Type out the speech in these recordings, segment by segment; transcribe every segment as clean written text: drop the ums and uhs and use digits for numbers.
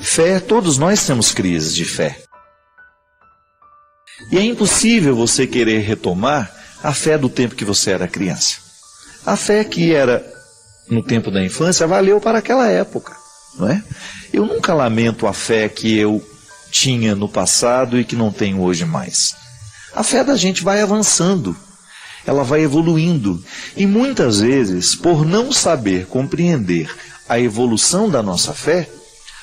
Fé, todos nós temos crises de fé. E é impossível você querer retomar a fé do tempo que você era criança. A fé que era no tempo da infância valeu para aquela época, não é? Eu nunca lamento a fé que eu tinha no passado e que não tenho hoje mais. A fé da gente vai avançando, ela vai evoluindo. E muitas vezes, por não saber compreender a evolução da nossa fé,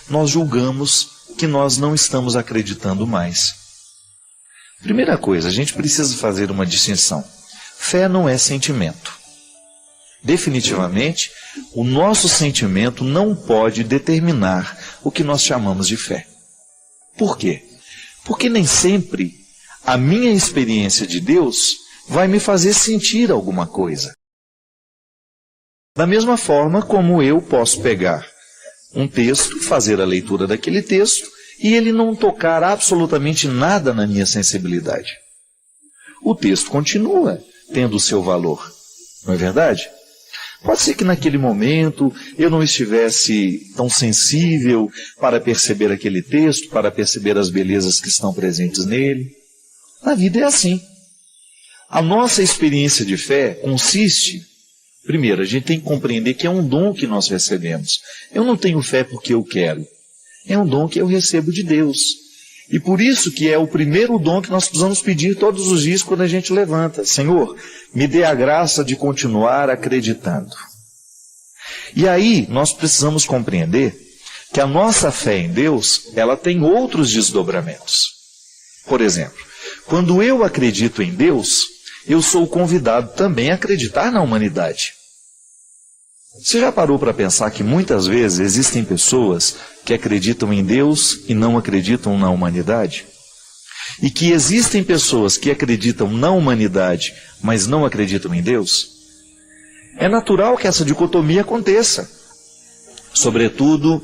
nós julgamos que nós não estamos acreditando mais. Primeira coisa, a gente precisa fazer uma distinção. Fé não é sentimento. Definitivamente, o nosso sentimento não pode determinar o que nós chamamos de fé. Por quê? Porque nem sempre a minha experiência de Deus vai me fazer sentir alguma coisa. Da mesma forma como eu posso pegar um texto, fazer a leitura daquele texto, e ele não tocar absolutamente nada na minha sensibilidade. O texto continua tendo o seu valor, não é verdade? Pode ser que naquele momento eu não estivesse tão sensível para perceber aquele texto, para perceber as belezas que estão presentes nele. A vida é assim. A nossa experiência de fé consiste, primeiro, a gente tem que compreender que é um dom que nós recebemos. Eu não tenho fé porque eu quero. É um dom que eu recebo de Deus. E por isso que é o primeiro dom que nós precisamos pedir todos os dias quando a gente levanta. Senhor, me dê a graça de continuar acreditando. E aí nós precisamos compreender que a nossa fé em Deus, ela tem outros desdobramentos. Por exemplo, quando eu acredito em Deus, eu sou convidado também a acreditar na humanidade. Você já parou para pensar que muitas vezes existem pessoas que acreditam em Deus e não acreditam na humanidade? E que existem pessoas que acreditam na humanidade, mas não acreditam em Deus? É natural que essa dicotomia aconteça. Sobretudo,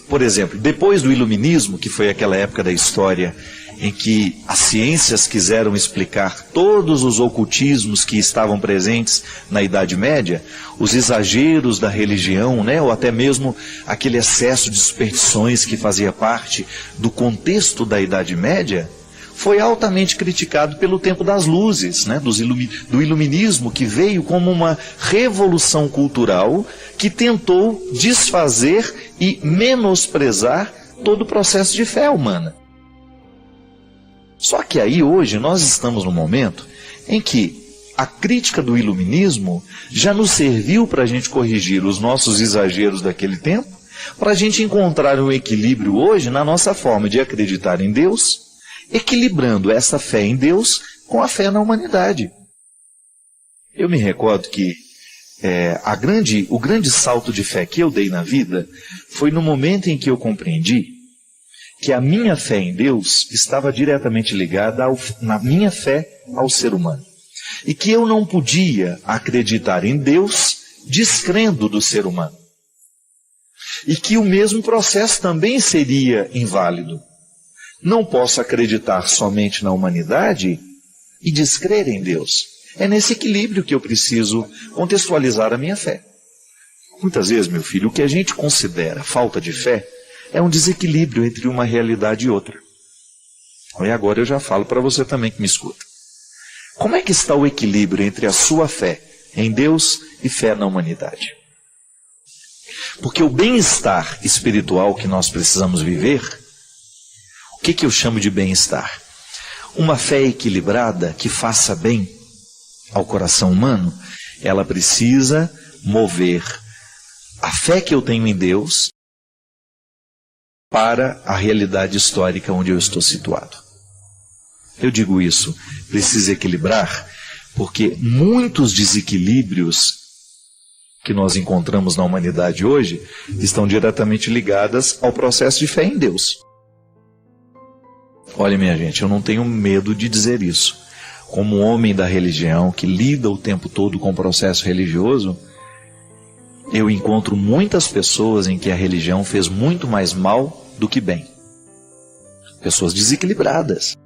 por exemplo, depois do Iluminismo, que foi aquela época da história em que as ciências quiseram explicar todos os ocultismos que estavam presentes na Idade Média, os exageros da religião, né, ou até mesmo aquele excesso de superstições que fazia parte do contexto da Idade Média, foi altamente criticado pelo tempo das luzes, né, do iluminismo, que veio como uma revolução cultural que tentou desfazer e menosprezar todo o processo de fé humana. Só que aí hoje nós estamos num momento em que a crítica do iluminismo já nos serviu para a gente corrigir os nossos exageros daquele tempo, para a gente encontrar um equilíbrio hoje na nossa forma de acreditar em Deus, equilibrando essa fé em Deus com a fé na humanidade. Eu me recordo que o grande salto de fé que eu dei na vida foi no momento em que eu compreendi que a minha fé em Deus estava diretamente ligada na minha fé ao ser humano. E que eu não podia acreditar em Deus descrendo do ser humano. E que o mesmo processo também seria inválido. Não posso acreditar somente na humanidade e descrer em Deus. É nesse equilíbrio que eu preciso contextualizar a minha fé. Muitas vezes, meu filho, o que a gente considera falta de fé é um desequilíbrio entre uma realidade e outra. E agora eu já falo para você também que me escuta. Como é que está o equilíbrio entre a sua fé em Deus e fé na humanidade? Porque o bem-estar espiritual que nós precisamos viver, o que eu chamo de bem-estar? Uma fé equilibrada que faça bem ao coração humano, ela precisa mover a fé que eu tenho em Deus para a realidade histórica onde eu estou situado. Eu digo isso, precisa equilibrar, porque muitos desequilíbrios que nós encontramos na humanidade hoje estão diretamente ligadas ao processo de fé em Deus. Olha, minha gente, eu não tenho medo de dizer isso. Como homem da religião, que lida o tempo todo com o processo religioso, eu encontro muitas pessoas em que a religião fez muito mais mal do que bem. Pessoas desequilibradas.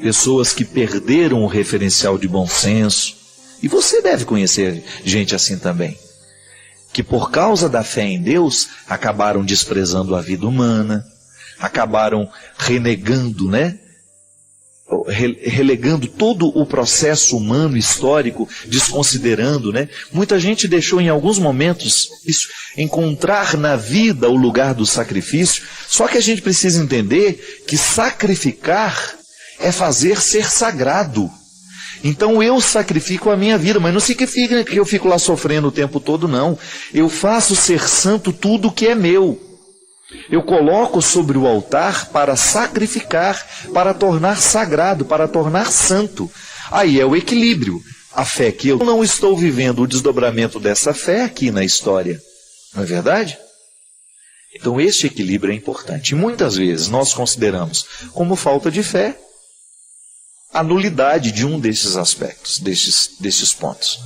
Pessoas que perderam o referencial de bom senso. E você deve conhecer gente assim também. que por causa da fé em Deus acabaram desprezando a vida humana, acabaram renegando, relegando todo o processo humano histórico, desconsiderando, Muita gente deixou em alguns momentos isso, encontrar na vida o lugar do sacrifício. Só que a gente precisa entender que sacrificar é fazer ser sagrado. Então eu sacrifico a minha vida, mas não significa que eu fico lá sofrendo o tempo todo, não. Eu faço ser santo tudo que é meu. Eu coloco sobre o altar para sacrificar, para tornar sagrado, para tornar santo. Aí é o equilíbrio. A fé que eu não estou vivendo o desdobramento dessa fé aqui na história. Não é verdade? Então este equilíbrio é importante. E muitas vezes nós consideramos como falta de fé a nulidade de um desses aspectos, desses pontos.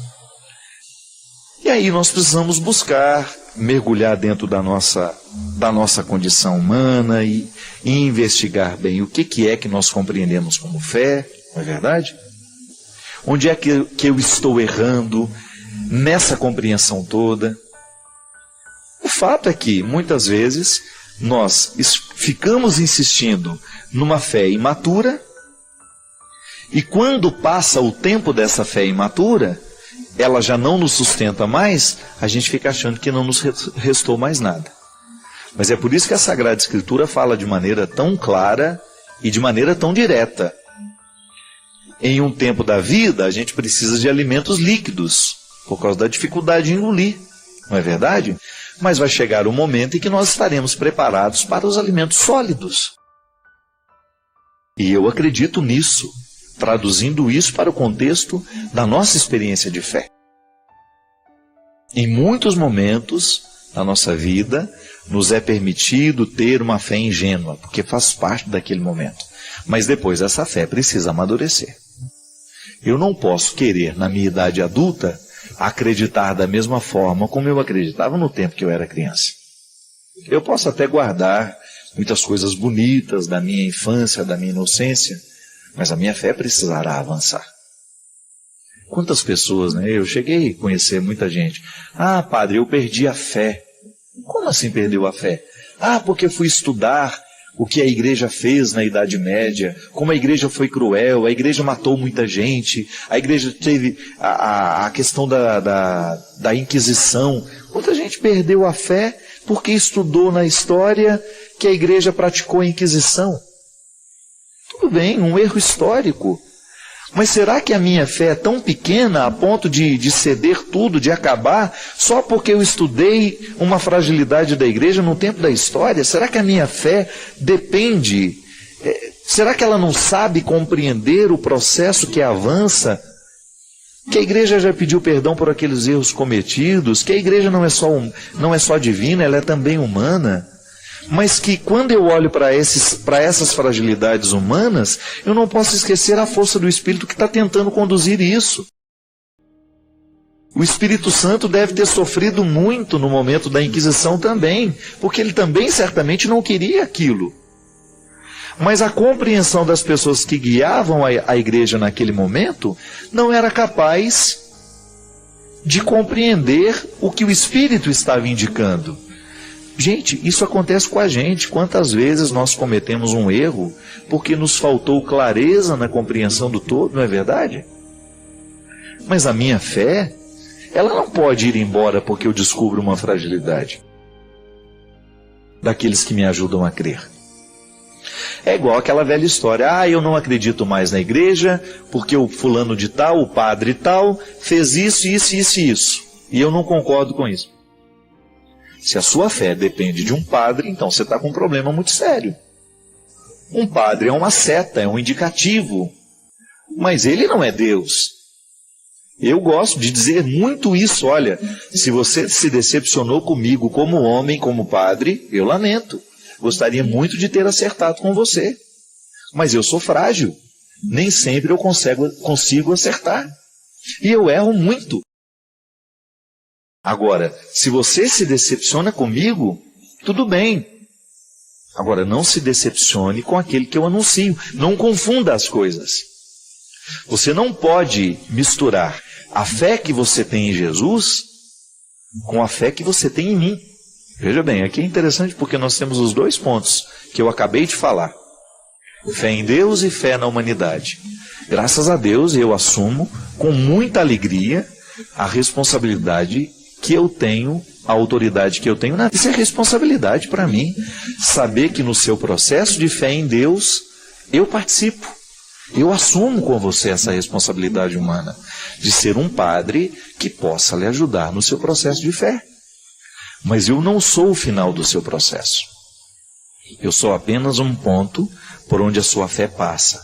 E aí nós precisamos buscar, mergulhar dentro da nossa condição humana e investigar bem o que é que nós compreendemos como fé, não é verdade? Onde é que eu estou errando nessa compreensão toda? O fato é que, muitas vezes, nós ficamos insistindo numa fé imatura, e quando passa o tempo dessa fé imatura, ela já não nos sustenta mais, a gente fica achando que não nos restou mais nada. Mas é por isso que a Sagrada Escritura fala de maneira tão clara e de maneira tão direta. Em um tempo da vida, a gente precisa de alimentos líquidos, por causa da dificuldade de engolir, não é verdade? Mas vai chegar o momento em que nós estaremos preparados para os alimentos sólidos. E eu acredito nisso, traduzindo isso para o contexto da nossa experiência de fé. Em muitos momentos da nossa vida, nos é permitido ter uma fé ingênua, porque faz parte daquele momento. Mas depois essa fé precisa amadurecer. Eu não posso querer, na minha idade adulta, acreditar da mesma forma como eu acreditava no tempo que eu era criança. Eu posso até guardar muitas coisas bonitas da minha infância, da minha inocência, mas a minha fé precisará avançar. Quantas pessoas, eu cheguei a conhecer muita gente. Ah, padre, eu perdi a fé. Como assim perdeu a fé? Ah, porque fui estudar o que a igreja fez na Idade Média, como a igreja foi cruel, a igreja matou muita gente, a igreja teve a questão da Inquisição. Muita gente perdeu a fé porque estudou na história que a igreja praticou a Inquisição. Tudo bem, um erro histórico. Mas será que a minha fé é tão pequena a ponto de ceder tudo, de acabar, só porque eu estudei uma fragilidade da igreja no tempo da história? Será que a minha fé depende? Será que ela não sabe compreender o processo que avança? Que a igreja já pediu perdão por aqueles erros cometidos? Que a igreja não é só divina, ela é também humana? Mas que quando eu olho para essas fragilidades humanas, eu não posso esquecer a força do Espírito que está tentando conduzir isso. O Espírito Santo deve ter sofrido muito no momento da Inquisição também, porque ele também certamente não queria aquilo. Mas a compreensão das pessoas que guiavam a igreja naquele momento não era capaz de compreender o que o Espírito estava indicando. Gente, isso acontece com a gente. Quantas vezes nós cometemos um erro porque nos faltou clareza na compreensão do todo, não é verdade? Mas a minha fé, ela não pode ir embora porque eu descubro uma fragilidade daqueles que me ajudam a crer. É igual aquela velha história. Ah, eu não acredito mais na igreja porque o fulano de tal, o padre tal, fez isso, isso, isso e isso. E eu não concordo com isso. Se a sua fé depende de um padre, então você está com um problema muito sério. Um padre é uma seta, é um indicativo. Mas ele não é Deus. Eu gosto de dizer muito isso. Olha, se você se decepcionou comigo como homem, como padre, eu lamento. Gostaria muito de ter acertado com você. Mas eu sou frágil. Nem sempre eu consigo acertar. E eu erro muito. Agora, se você se decepciona comigo, tudo bem. Agora, não se decepcione com aquele que eu anuncio. Não confunda as coisas. Você não pode misturar a fé que você tem em Jesus com a fé que você tem em mim. Veja bem, aqui é interessante porque nós temos os dois pontos que eu acabei de falar. Fé em Deus e fé na humanidade. Graças a Deus eu assumo com muita alegria a responsabilidade que eu tenho, a autoridade que eu tenho. Isso é responsabilidade para mim, saber que no seu processo de fé em Deus eu participo. Eu assumo com você essa responsabilidade humana de ser um padre que possa lhe ajudar no seu processo de fé. Mas eu não sou o final do seu processo. Eu sou apenas um ponto por onde a sua fé passa.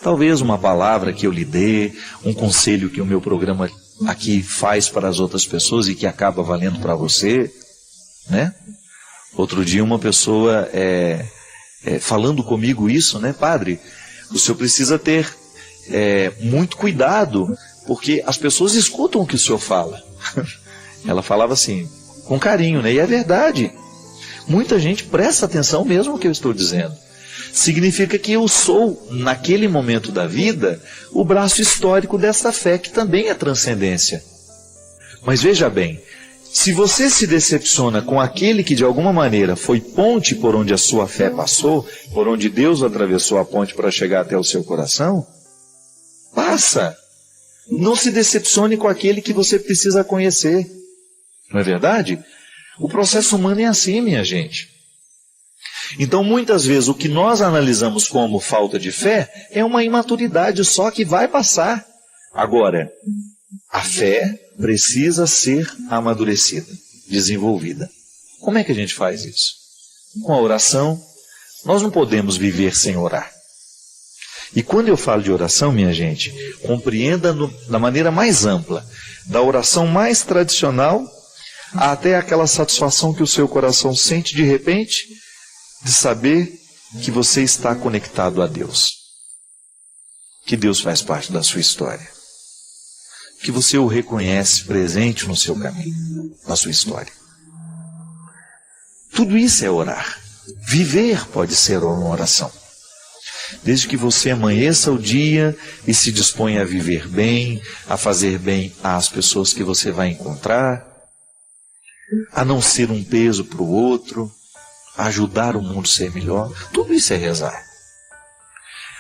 Talvez uma palavra que eu lhe dê, um conselho que o meu programa aqui faz para as outras pessoas e que acaba valendo para você, né? Outro dia uma pessoa falando comigo isso, né? Padre, o senhor precisa ter muito cuidado, porque as pessoas escutam o que o senhor fala. Ela falava assim, com carinho, né? E é verdade. Muita gente presta atenção mesmo no que eu estou dizendo. Significa que eu sou, naquele momento da vida, o braço histórico dessa fé, que também é transcendência. Mas veja bem, se você se decepciona com aquele que de alguma maneira foi ponte por onde a sua fé passou, por onde Deus atravessou a ponte para chegar até o seu coração, passa. Não se decepcione com aquele que você precisa conhecer. Não é verdade? O processo humano é assim, minha gente. Então, muitas vezes, o que nós analisamos como falta de fé é uma imaturidade só que vai passar. Agora, a fé precisa ser amadurecida, desenvolvida. Como é que a gente faz isso? Com a oração. Nós não podemos viver sem orar. E quando eu falo de oração, minha gente, compreenda da maneira mais ampla, da oração mais tradicional até aquela satisfação que o seu coração sente de repente, de saber que você está conectado a Deus. Que Deus faz parte da sua história. Que você o reconhece presente no seu caminho, na sua história. Tudo isso é orar. Viver pode ser uma oração. Desde que você amanheça o dia e se disponha a viver bem, a fazer bem às pessoas que você vai encontrar, a não ser um peso para o outro, a ajudar o mundo a ser melhor. Tudo isso é rezar.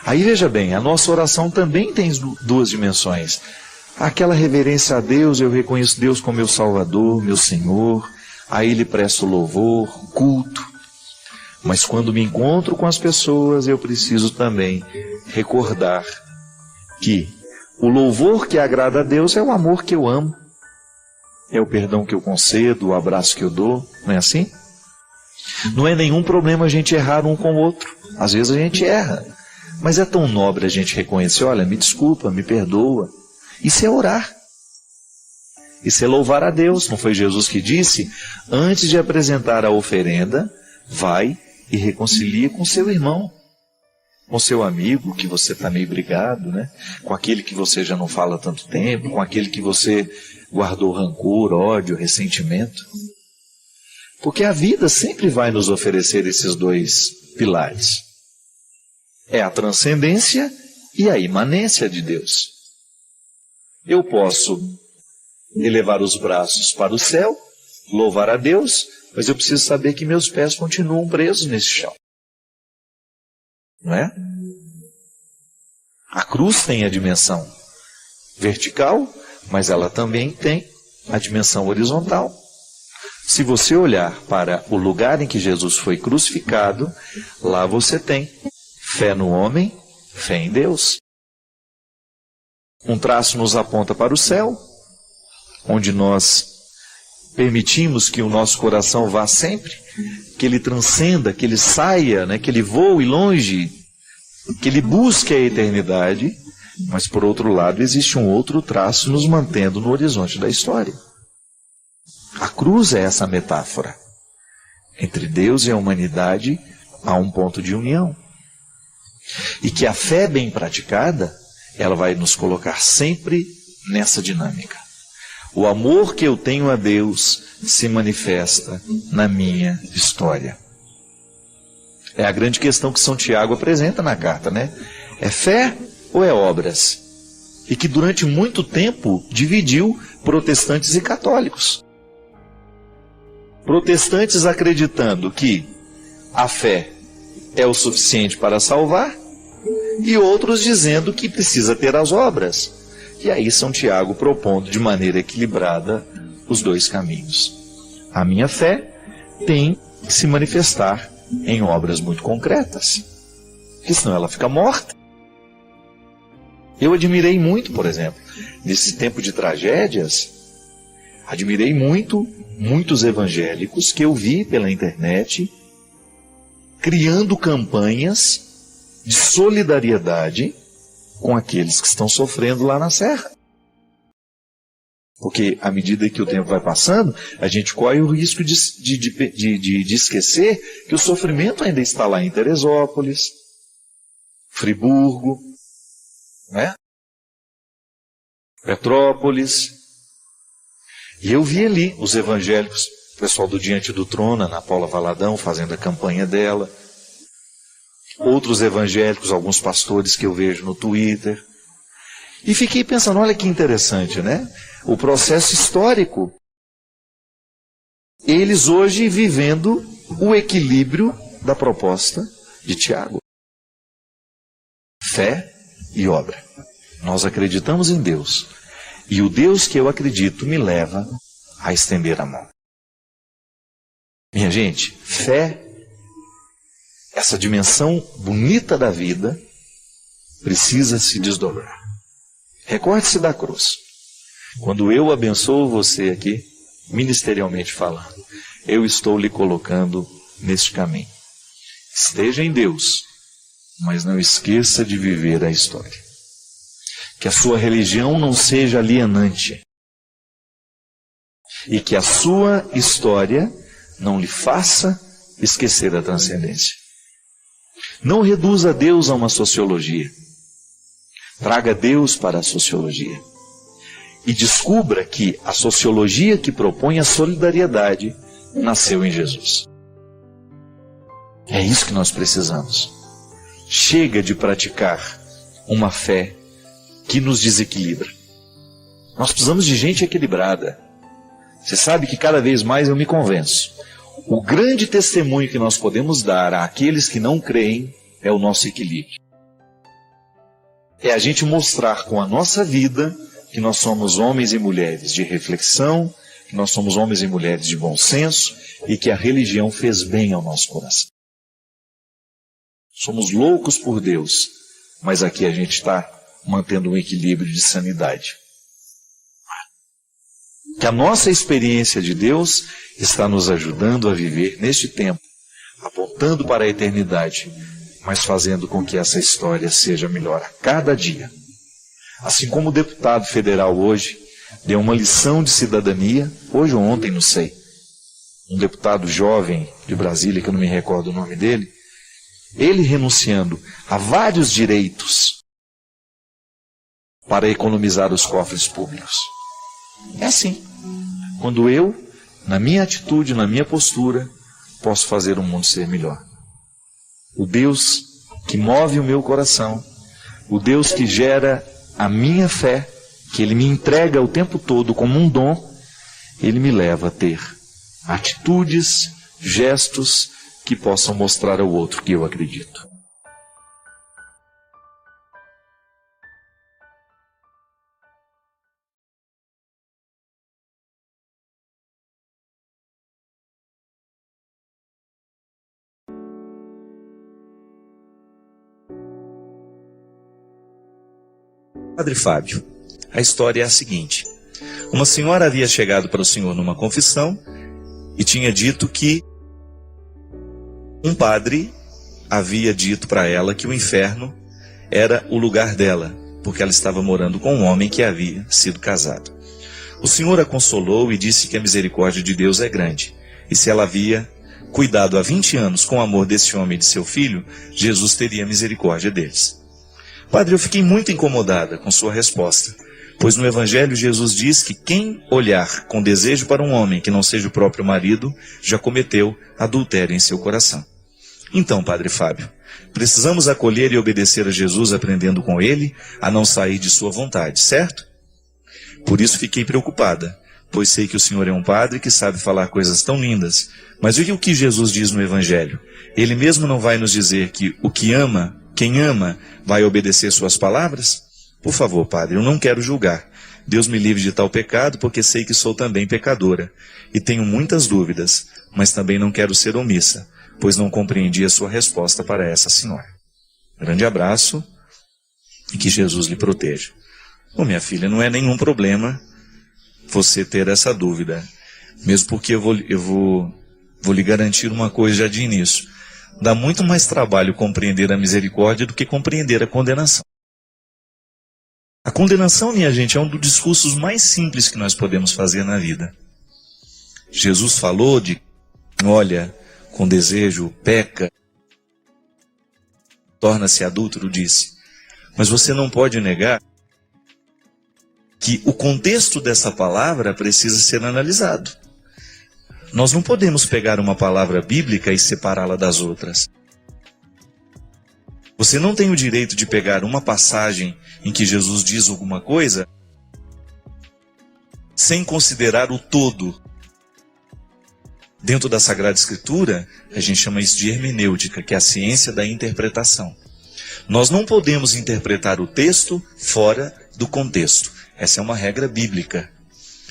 Aí veja bem, a nossa oração também tem duas dimensões. Aquela reverência a Deus, eu reconheço Deus como meu Salvador, meu Senhor, a Ele presto louvor, culto. Mas quando me encontro com as pessoas, eu preciso também recordar que o louvor que agrada a Deus é o amor que eu amo, é o perdão que eu concedo, o abraço que eu dou, não é assim? Não é nenhum problema a gente errar um com o outro. Às vezes a gente erra. Mas é tão nobre a gente reconhecer, olha, me desculpa, me perdoa. Isso é orar. Isso é louvar a Deus. Não foi Jesus que disse? Antes de apresentar a oferenda, vai e reconcilia com seu irmão. Com seu amigo, que você está meio brigado, né? Com aquele que você já não fala há tanto tempo, com aquele que você guardou rancor, ódio, ressentimento. Porque a vida sempre vai nos oferecer esses dois pilares. É a transcendência e a imanência de Deus. Eu posso elevar os braços para o céu, louvar a Deus, mas eu preciso saber que meus pés continuam presos nesse chão. Não é? A cruz tem a dimensão vertical, mas ela também tem a dimensão horizontal. Se você olhar para o lugar em que Jesus foi crucificado, lá você tem fé no homem, fé em Deus. Um traço nos aponta para o céu, onde nós permitimos que o nosso coração vá sempre, que ele transcenda, que ele saia, né, que ele voe longe, que ele busque a eternidade, mas por outro lado existe um outro traço nos mantendo no horizonte da história. A cruz é essa metáfora. Entre Deus e a humanidade há um ponto de união. E que a fé bem praticada, ela vai nos colocar sempre nessa dinâmica. O amor que eu tenho a Deus se manifesta na minha história. É a grande questão que São Tiago apresenta na carta, né? É fé ou é obras? E que durante muito tempo dividiu protestantes e católicos. Protestantes acreditando que a fé é o suficiente para salvar, e outros dizendo que precisa ter as obras. E aí São Tiago propondo de maneira equilibrada os dois caminhos. A minha fé tem que se manifestar em obras muito concretas, porque senão ela fica morta. Eu admirei muito, por exemplo, nesse tempo de tragédias, admirei muito muitos evangélicos que eu vi pela internet criando campanhas de solidariedade com aqueles que estão sofrendo lá na serra. Porque à medida que o tempo vai passando, a gente corre o risco de esquecer que o sofrimento ainda está lá em Teresópolis, Friburgo, né? Petrópolis. E eu vi ali os evangélicos, o pessoal do Diante do Trono, Ana Paula Valadão, fazendo a campanha dela. Outros evangélicos, alguns pastores que eu vejo no Twitter. E fiquei pensando, olha que interessante, né? O processo histórico. Eles hoje vivendo o equilíbrio da proposta de Tiago. Fé e obra. Nós acreditamos em Deus. E o Deus que eu acredito me leva a estender a mão. Minha gente, fé, essa dimensão bonita da vida, precisa se desdobrar. Recorde-se da cruz. Quando eu abençoo você aqui, ministerialmente falando, eu estou lhe colocando neste caminho. Esteja em Deus, mas não esqueça de viver a história. Que a sua religião não seja alienante. E que a sua história não lhe faça esquecer a transcendência. Não reduza Deus a uma sociologia. Traga Deus para a sociologia. E descubra que a sociologia que propõe a solidariedade nasceu em Jesus. É isso que nós precisamos. Chega de praticar uma fé que nos desequilibra. Nós precisamos de gente equilibrada. Você sabe que cada vez mais eu me convenço. O grande testemunho que nós podemos dar àqueles que não creem é o nosso equilíbrio. É a gente mostrar com a nossa vida que nós somos homens e mulheres de reflexão, que nós somos homens e mulheres de bom senso e que a religião fez bem ao nosso coração. Somos loucos por Deus, mas aqui a gente está mantendo um equilíbrio de sanidade. Que a nossa experiência de Deus está nos ajudando a viver neste tempo, apontando para a eternidade, mas fazendo com que essa história seja melhor a cada dia. Assim como o deputado federal hoje deu uma lição de cidadania, hoje ou ontem, não sei, um deputado jovem de Brasília, que eu não me recordo o nome dele, ele renunciando a vários direitos para economizar os cofres públicos. É assim. Quando eu, na minha atitude, na minha postura, posso fazer o mundo ser melhor. O Deus que move o meu coração, o Deus que gera a minha fé, que Ele me entrega o tempo todo como um dom, Ele me leva a ter atitudes, gestos que possam mostrar ao outro que eu acredito. Padre Fábio, a história é a seguinte. Uma senhora havia chegado para o senhor numa confissão e tinha dito que um padre havia dito para ela que o inferno era o lugar dela, porque ela estava morando com um homem que havia sido casado. O senhor a consolou e disse que a misericórdia de Deus é grande, e se ela havia cuidado há 20 anos com o amor desse homem e de seu filho, Jesus teria misericórdia deles. Padre, eu fiquei muito incomodada com sua resposta, pois no Evangelho Jesus diz que quem olhar com desejo para um homem que não seja o próprio marido, já cometeu adultério em seu coração. Então, Padre Fábio, precisamos acolher e obedecer a Jesus aprendendo com ele a não sair de sua vontade, certo? Por isso fiquei preocupada, pois sei que o Senhor é um padre que sabe falar coisas tão lindas. Mas o que Jesus diz no Evangelho? Ele mesmo não vai nos dizer que quem ama, vai obedecer suas palavras? Por favor, padre, eu não quero julgar. Deus me livre de tal pecado, porque sei que sou também pecadora. E tenho muitas dúvidas, mas também não quero ser omissa, pois não compreendi a sua resposta para essa senhora. Grande abraço e que Jesus lhe proteja. Bom, minha filha, não é nenhum problema você ter essa dúvida. Mesmo porque eu vou lhe garantir uma coisa já de início. Dá muito mais trabalho compreender a misericórdia do que compreender a condenação. A condenação, minha gente, é um dos discursos mais simples que nós podemos fazer na vida. Jesus falou de, olha, com desejo, peca, torna-se adúltero, disse. Mas você não pode negar que o contexto dessa palavra precisa ser analisado. Nós não podemos pegar uma palavra bíblica e separá-la das outras. Você não tem o direito de pegar uma passagem em que Jesus diz alguma coisa sem considerar o todo. Dentro da Sagrada Escritura, a gente chama isso de hermenêutica, que é a ciência da interpretação. Nós não podemos interpretar o texto fora do contexto. Essa é uma regra bíblica.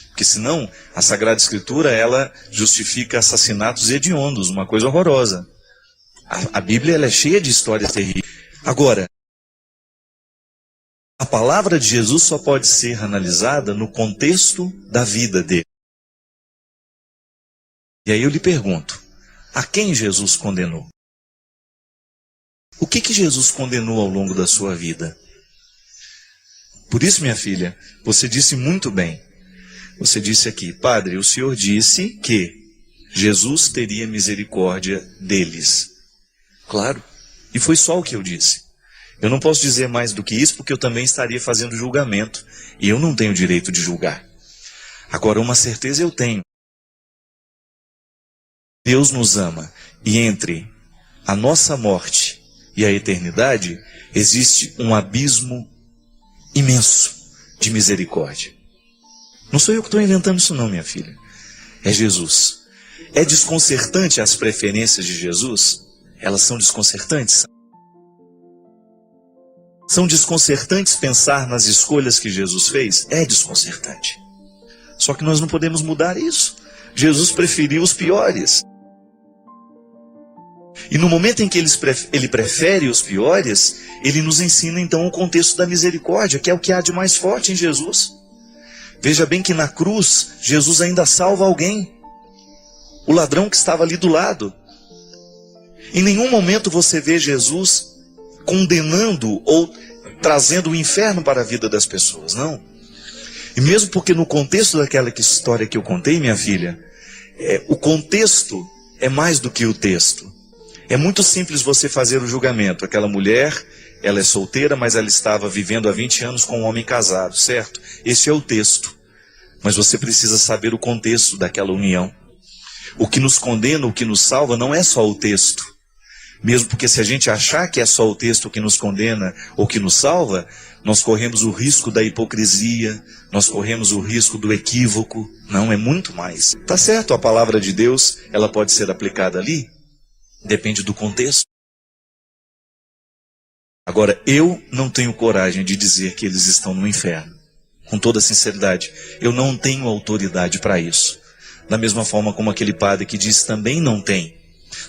Porque senão, a Sagrada Escritura, ela justifica assassinatos hediondos, uma coisa horrorosa. A Bíblia ela é cheia de histórias terríveis. Agora, a palavra de Jesus só pode ser analisada no contexto da vida dele. E aí eu lhe pergunto, a quem Jesus condenou? O que Jesus condenou ao longo da sua vida? Por isso, minha filha, você disse muito bem. Você disse aqui, padre, o senhor disse que Jesus teria misericórdia deles. Claro, e foi só o que eu disse. Eu não posso dizer mais do que isso, porque eu também estaria fazendo julgamento. E eu não tenho direito de julgar. Agora, uma certeza eu tenho. Deus nos ama. E entre a nossa morte e a eternidade, existe um abismo imenso de misericórdia. Não sou eu que estou inventando isso não, minha filha. É Jesus. É desconcertante as preferências de Jesus? Elas são desconcertantes? São desconcertantes pensar nas escolhas que Jesus fez? É desconcertante. Só que nós não podemos mudar isso. Jesus preferiu os piores. E no momento em que ele prefere os piores, ele nos ensina então o contexto da misericórdia, que é o que há de mais forte em Jesus. Veja bem que na cruz, Jesus ainda salva alguém. O ladrão que estava ali do lado. Em nenhum momento você vê Jesus condenando ou trazendo o inferno para a vida das pessoas, não. E mesmo porque no contexto daquela história que eu contei, minha filha, o contexto é mais do que o texto. É muito simples você fazer o julgamento. Aquela mulher, ela é solteira, mas ela estava vivendo há 20 anos com um homem casado, certo? Esse é o texto. Mas você precisa saber o contexto daquela união. O que nos condena, o que nos salva, não é só o texto. Mesmo porque se a gente achar que é só o texto que nos condena ou que nos salva, nós corremos o risco da hipocrisia, nós corremos o risco do equívoco. Não, é muito mais. Tá certo, a palavra de Deus, ela pode ser aplicada ali? Depende do contexto. Agora, eu não tenho coragem de dizer que eles estão no inferno. Com toda sinceridade, eu não tenho autoridade para isso. Da mesma forma como aquele padre que disse também não tem.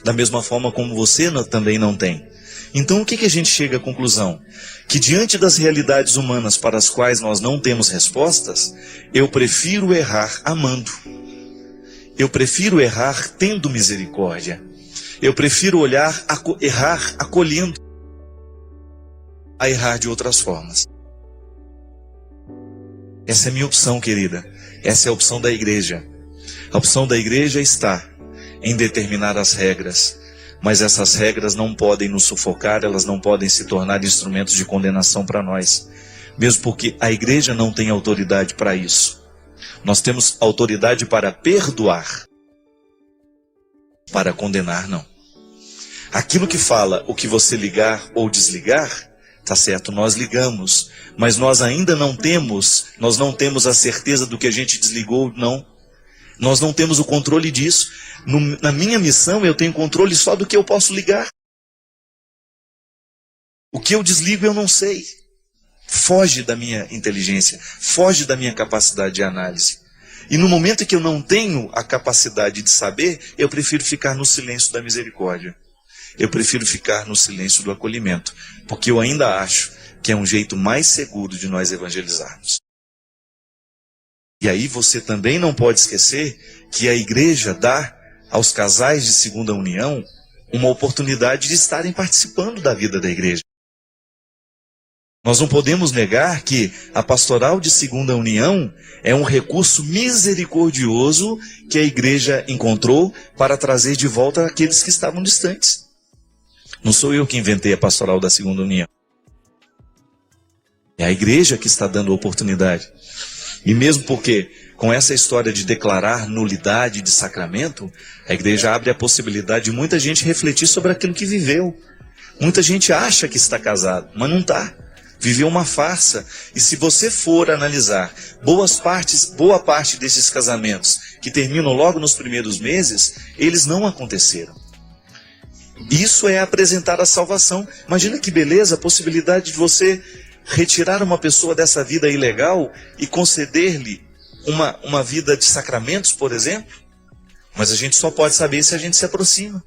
Da mesma forma como você também não tem. Então o que a gente chega à conclusão? Que diante das realidades humanas para as quais nós não temos respostas, eu prefiro errar amando. Eu prefiro errar tendo misericórdia. Eu prefiro errar acolhendo, a errar de outras formas. Essa é a minha opção, querida. Essa é a opção da igreja. A opção da igreja está em determinar as regras, mas essas regras não podem nos sufocar, elas não podem se tornar instrumentos de condenação para nós, mesmo porque a igreja não tem autoridade para isso. Nós temos autoridade para perdoar, para condenar não. Aquilo que fala o que você ligar ou desligar, Tá certo, nós ligamos, mas nós ainda não temos a certeza do que a gente desligou, não. Nós não temos o controle disso. Na minha missão, eu tenho controle só do que eu posso ligar. O que eu desligo, eu não sei. Foge da minha inteligência, foge da minha capacidade de análise. E no momento em que eu não tenho a capacidade de saber, eu prefiro ficar no silêncio da misericórdia. Eu prefiro ficar no silêncio do acolhimento, porque eu ainda acho que é um jeito mais seguro de nós evangelizarmos. E aí você também não pode esquecer que a igreja dá aos casais de segunda união uma oportunidade de estarem participando da vida da igreja. Nós não podemos negar que a pastoral de segunda união é um recurso misericordioso que a igreja encontrou para trazer de volta aqueles que estavam distantes. Não sou eu que inventei a pastoral da segunda união. É a igreja que está dando a oportunidade. E mesmo porque, com essa história de declarar nulidade de sacramento, a igreja abre a possibilidade de muita gente refletir sobre aquilo que viveu. Muita gente acha que está casado, mas não está. Viveu uma farsa. E se você for analisar boa parte desses casamentos que terminam logo nos primeiros meses, eles não aconteceram. Isso é apresentar a salvação. Imagina que beleza a possibilidade de você retirar uma pessoa dessa vida ilegal e conceder-lhe uma vida de sacramentos, por exemplo. Mas a gente só pode saber se a gente se aproxima.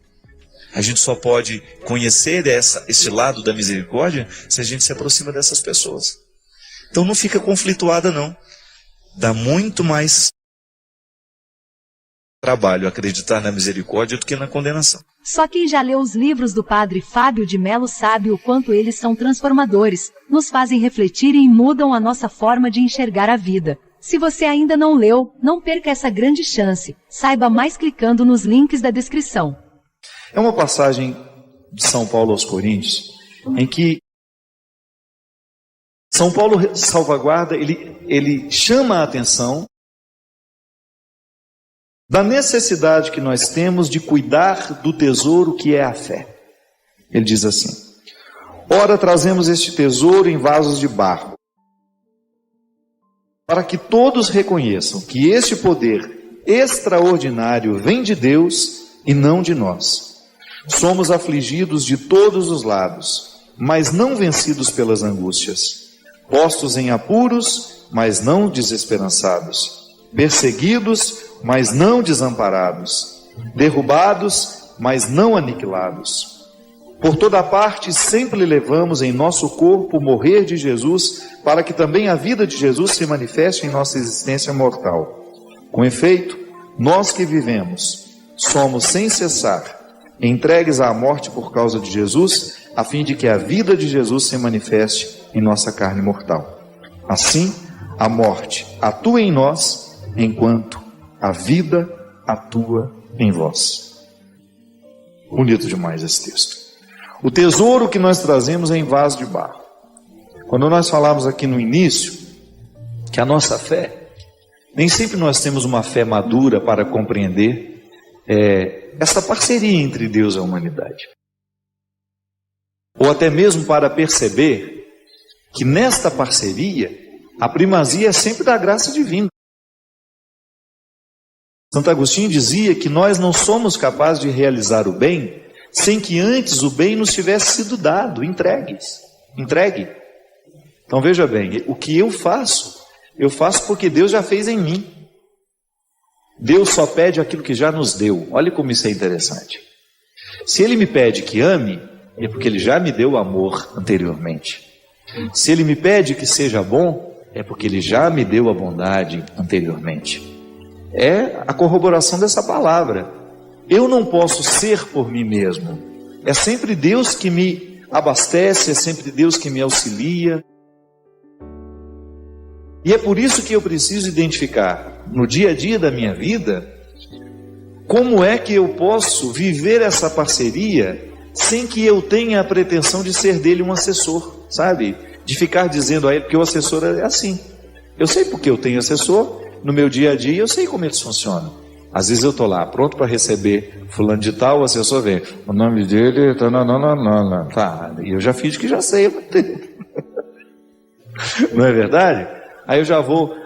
A gente só pode conhecer esse lado da misericórdia se a gente se aproxima dessas pessoas. Então não fica conflituada, não. Dá muito mais trabalho acreditar na misericórdia do que na condenação. Só quem já leu os livros do Padre Fábio de Melo sabe o quanto eles são transformadores, nos fazem refletir e mudam a nossa forma de enxergar a vida. Se você ainda não leu, não perca essa grande chance. Saiba mais clicando nos links da descrição. É uma passagem de São Paulo aos Coríntios, em que São Paulo salvaguarda, ele chama a atenção da necessidade que nós temos de cuidar do tesouro que é a fé. Ele diz assim: ora, trazemos este tesouro em vasos de barro, para que todos reconheçam que este poder extraordinário vem de Deus e não de nós. Somos afligidos de todos os lados, mas não vencidos pelas angústias, postos em apuros, mas não desesperançados, perseguidos, mas não desamparados, derrubados, mas não aniquilados. Por toda parte sempre levamos em nosso corpo o morrer de Jesus, para que também a vida de Jesus se manifeste em nossa existência mortal. Com efeito, nós que vivemos, somos sem cessar entregues à morte por causa de Jesus, a fim de que a vida de Jesus se manifeste em nossa carne mortal. Assim, a morte atua em nós, enquanto a vida atua em vós. Bonito demais esse texto. O tesouro que nós trazemos é em vaso de barro. Quando nós falamos aqui no início que a nossa fé, nem sempre nós temos uma fé madura para compreender essa parceria entre Deus e a humanidade. Ou até mesmo para perceber que nesta parceria a primazia é sempre da graça divina. Santo Agostinho dizia que nós não somos capazes de realizar o bem sem que antes o bem nos tivesse sido dado, entregue. Então veja bem, o que eu faço porque Deus já fez em mim. Deus só pede aquilo que já nos deu. Olha como isso é interessante. Se Ele me pede que ame, é porque Ele já me deu amor anteriormente. Se Ele me pede que seja bom, é porque Ele já me deu a bondade anteriormente. É a corroboração dessa palavra. Eu não posso ser por mim mesmo. É sempre Deus que me abastece, é sempre Deus que me auxilia. E é por isso que eu preciso identificar, no dia a dia da minha vida, como é que eu posso viver essa parceria sem que eu tenha a pretensão de ser dele um assessor, sabe? De ficar dizendo a ele, porque o assessor é assim. Eu sei porque eu tenho assessor, no meu dia a dia eu sei como eles funcionam. Às vezes eu estou lá, pronto para receber fulano de tal, o assessor vem, o nome dele, tá, e eu já fiz que já sei. Não é verdade? Aí eu já vou,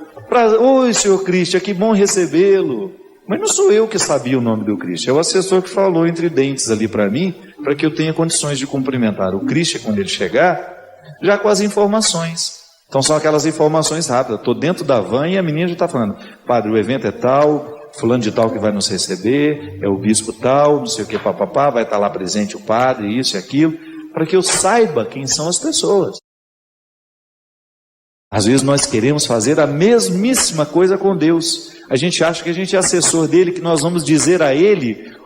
oi, senhor Christian, que bom recebê-lo. Mas não sou eu que sabia o nome do Christian, é o assessor que falou entre dentes ali para mim, para que eu tenha condições de cumprimentar o Christian quando ele chegar, já com as informações. Então são aquelas informações rápidas. Estou dentro da van e a menina já está falando, padre, o evento é tal, fulano de tal que vai nos receber, é o bispo tal, não sei o que, papapá, vai estar lá presente o padre, isso e aquilo, para que eu saiba quem são as pessoas. Às vezes nós queremos fazer a mesmíssima coisa com Deus. A gente acha que a gente é assessor dele, que nós vamos dizer a ele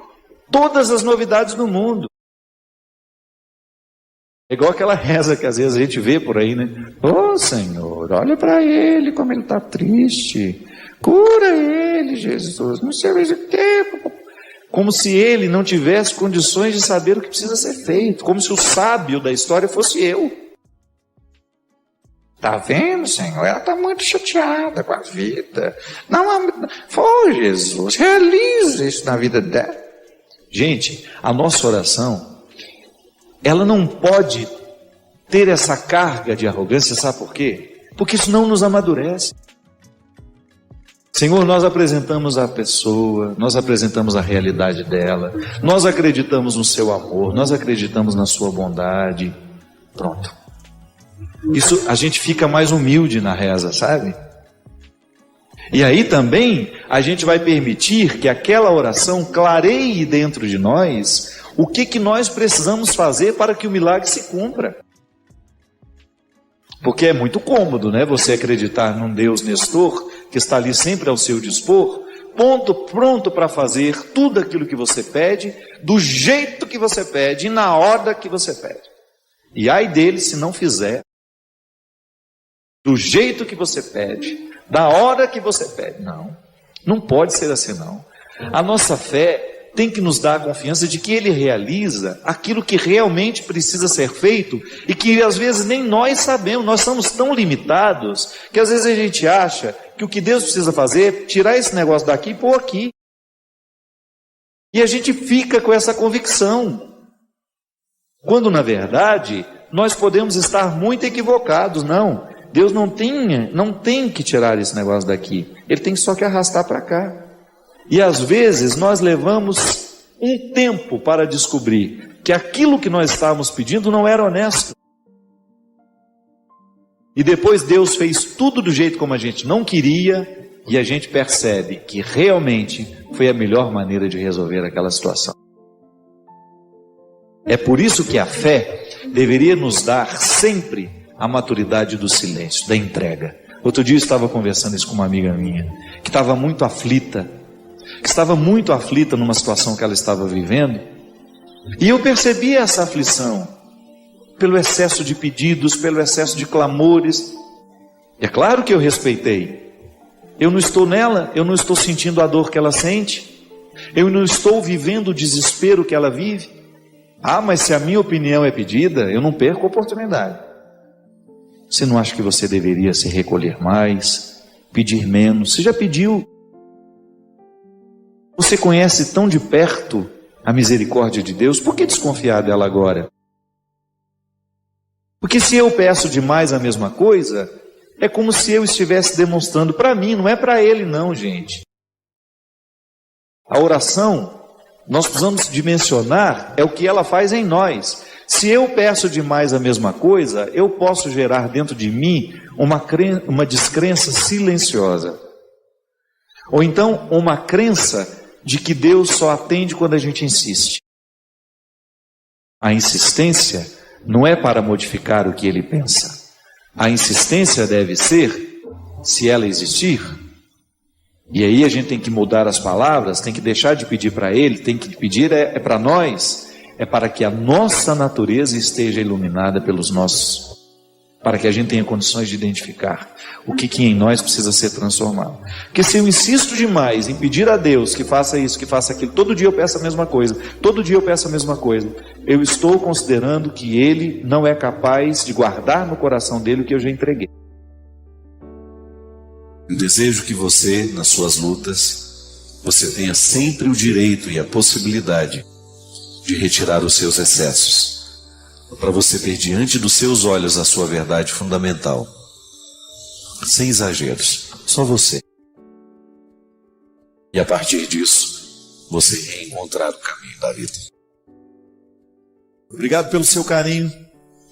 todas as novidades do mundo. É igual aquela reza que às vezes a gente vê por aí, né? Ô Senhor, olha para ele como ele está triste. Cura ele, Jesus. Não sei mais o tempo. Como se ele não tivesse condições de saber o que precisa ser feito. Como se o sábio da história fosse eu. Tá vendo, Senhor? Ela está muito chateada com a vida. Não, Jesus, realiza isso na vida dela. Gente, a nossa oração, ela não pode ter essa carga de arrogância, sabe por quê? Porque isso não nos amadurece. Senhor, nós apresentamos a pessoa, nós apresentamos a realidade dela, nós acreditamos no seu amor, nós acreditamos na sua bondade. Pronto. Isso, a gente fica mais humilde na reza, sabe? E aí também a gente vai permitir que aquela oração clareie dentro de nós o que nós precisamos fazer para que o milagre se cumpra. Porque é muito cômodo, né? Você acreditar num Deus Nestor, que está ali sempre ao seu dispor, pronto para fazer tudo aquilo que você pede, do jeito que você pede e na hora que você pede. E ai dele se não fizer do jeito que você pede, da hora que você pede. Não pode ser assim não. A nossa fé tem que nos dar a confiança de que Ele realiza aquilo que realmente precisa ser feito e que às vezes nem nós sabemos. Nós somos tão limitados que às vezes a gente acha que o que Deus precisa fazer é tirar esse negócio daqui e pôr aqui. E a gente fica com essa convicção, quando na verdade nós podemos estar muito equivocados. Não, Deus não tem que tirar esse negócio daqui, Ele tem só que arrastar para cá. E às vezes nós levamos um tempo para descobrir que aquilo que nós estávamos pedindo não era honesto. E depois Deus fez tudo do jeito como a gente não queria, e a gente percebe que realmente foi a melhor maneira de resolver aquela situação. É por isso que a fé deveria nos dar sempre a maturidade do silêncio, da entrega. Outro dia eu estava conversando isso com uma amiga minha, que estava muito aflita, numa situação que ela estava vivendo, e eu percebi essa aflição, pelo excesso de pedidos, pelo excesso de clamores. É claro que eu respeitei. Eu não estou nela, eu não estou sentindo a dor que ela sente, eu não estou vivendo o desespero que ela vive. Mas se a minha opinião é pedida, eu não perco a oportunidade. Você não acha que você deveria se recolher mais, pedir menos? Você já pediu? Você conhece tão de perto a misericórdia de Deus, por que desconfiar dela agora? Porque se eu peço demais a mesma coisa, é como se eu estivesse demonstrando para mim, não é para Ele não, gente. A oração, nós precisamos dimensionar, é o que ela faz em nós. Se eu peço demais a mesma coisa, eu posso gerar dentro de mim uma descrença silenciosa. Ou então uma crença de que Deus só atende quando a gente insiste. A insistência não é para modificar o que Ele pensa. A insistência deve ser, se ela existir, e aí a gente tem que mudar as palavras, tem que deixar de pedir para Ele, tem que pedir para nós, é para que a nossa natureza esteja iluminada pelos nossos, para que a gente tenha condições de identificar o que em nós precisa ser transformado. Porque se eu insisto demais em pedir a Deus que faça isso, que faça aquilo, todo dia eu peço a mesma coisa, eu estou considerando que Ele não é capaz de guardar no coração dele o que eu já entreguei. Eu desejo que você, nas suas lutas, você tenha sempre o direito e a possibilidade de retirar os seus excessos, para você ter diante dos seus olhos a sua verdade fundamental. sem exageros, só você. E a partir disso, você reencontrar o caminho da vida. Obrigado pelo seu carinho,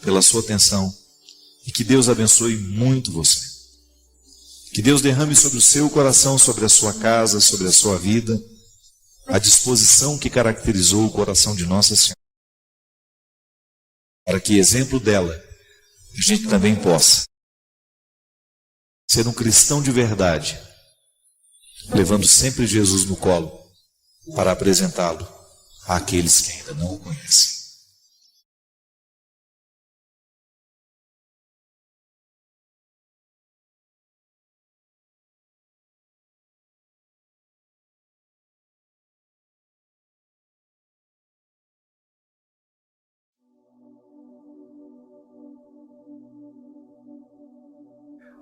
pela sua atenção, e que Deus abençoe muito você. Que Deus derrame sobre o seu coração, sobre a sua casa, sobre a sua vida, a disposição que caracterizou o coração de Nossa Senhora, para que, exemplo dela, a gente também possa ser um cristão de verdade, levando sempre Jesus no colo para apresentá-lo àqueles que ainda não o conhecem.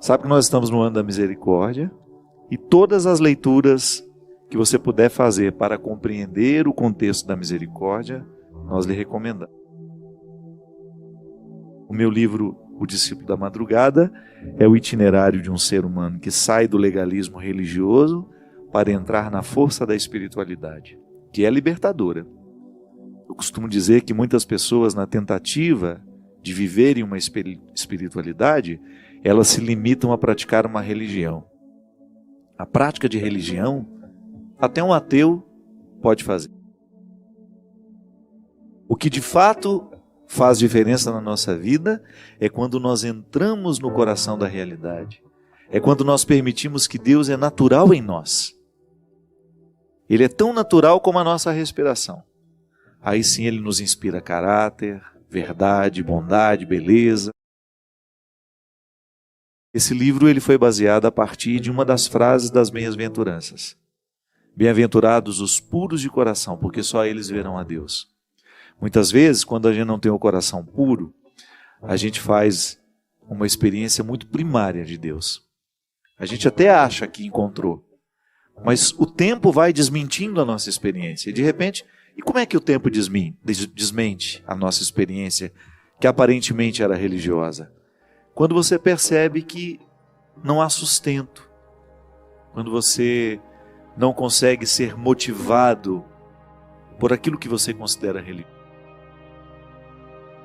Sabe que nós estamos no ano da misericórdia e todas as leituras que você puder fazer para compreender o contexto da misericórdia, nós lhe recomendamos. O meu livro, O Discípulo da Madrugada, é o itinerário de um ser humano que sai do legalismo religioso para entrar na força da espiritualidade, que é libertadora. Eu costumo dizer que muitas pessoas, na tentativa de viverem uma espiritualidade, elas se limitam a praticar uma religião. A prática de religião, até um ateu pode fazer. O que de fato faz diferença na nossa vida é quando nós entramos no coração da realidade. É quando nós permitimos que Deus é natural em nós. Ele é tão natural como a nossa respiração. Aí sim ele nos inspira caráter, verdade, bondade, beleza. Esse livro ele foi baseado a partir de uma das frases das bem-aventuranças. Bem-aventurados os puros de coração, porque só eles verão a Deus. Muitas vezes, quando a gente não tem o coração puro, a gente faz uma experiência muito primária de Deus. A gente até acha que encontrou, mas o tempo vai desmentindo a nossa experiência. E de repente, e como é que o tempo desmente a nossa experiência, que aparentemente era religiosa? Quando você percebe que não há sustento, quando você não consegue ser motivado por aquilo que você considera religião.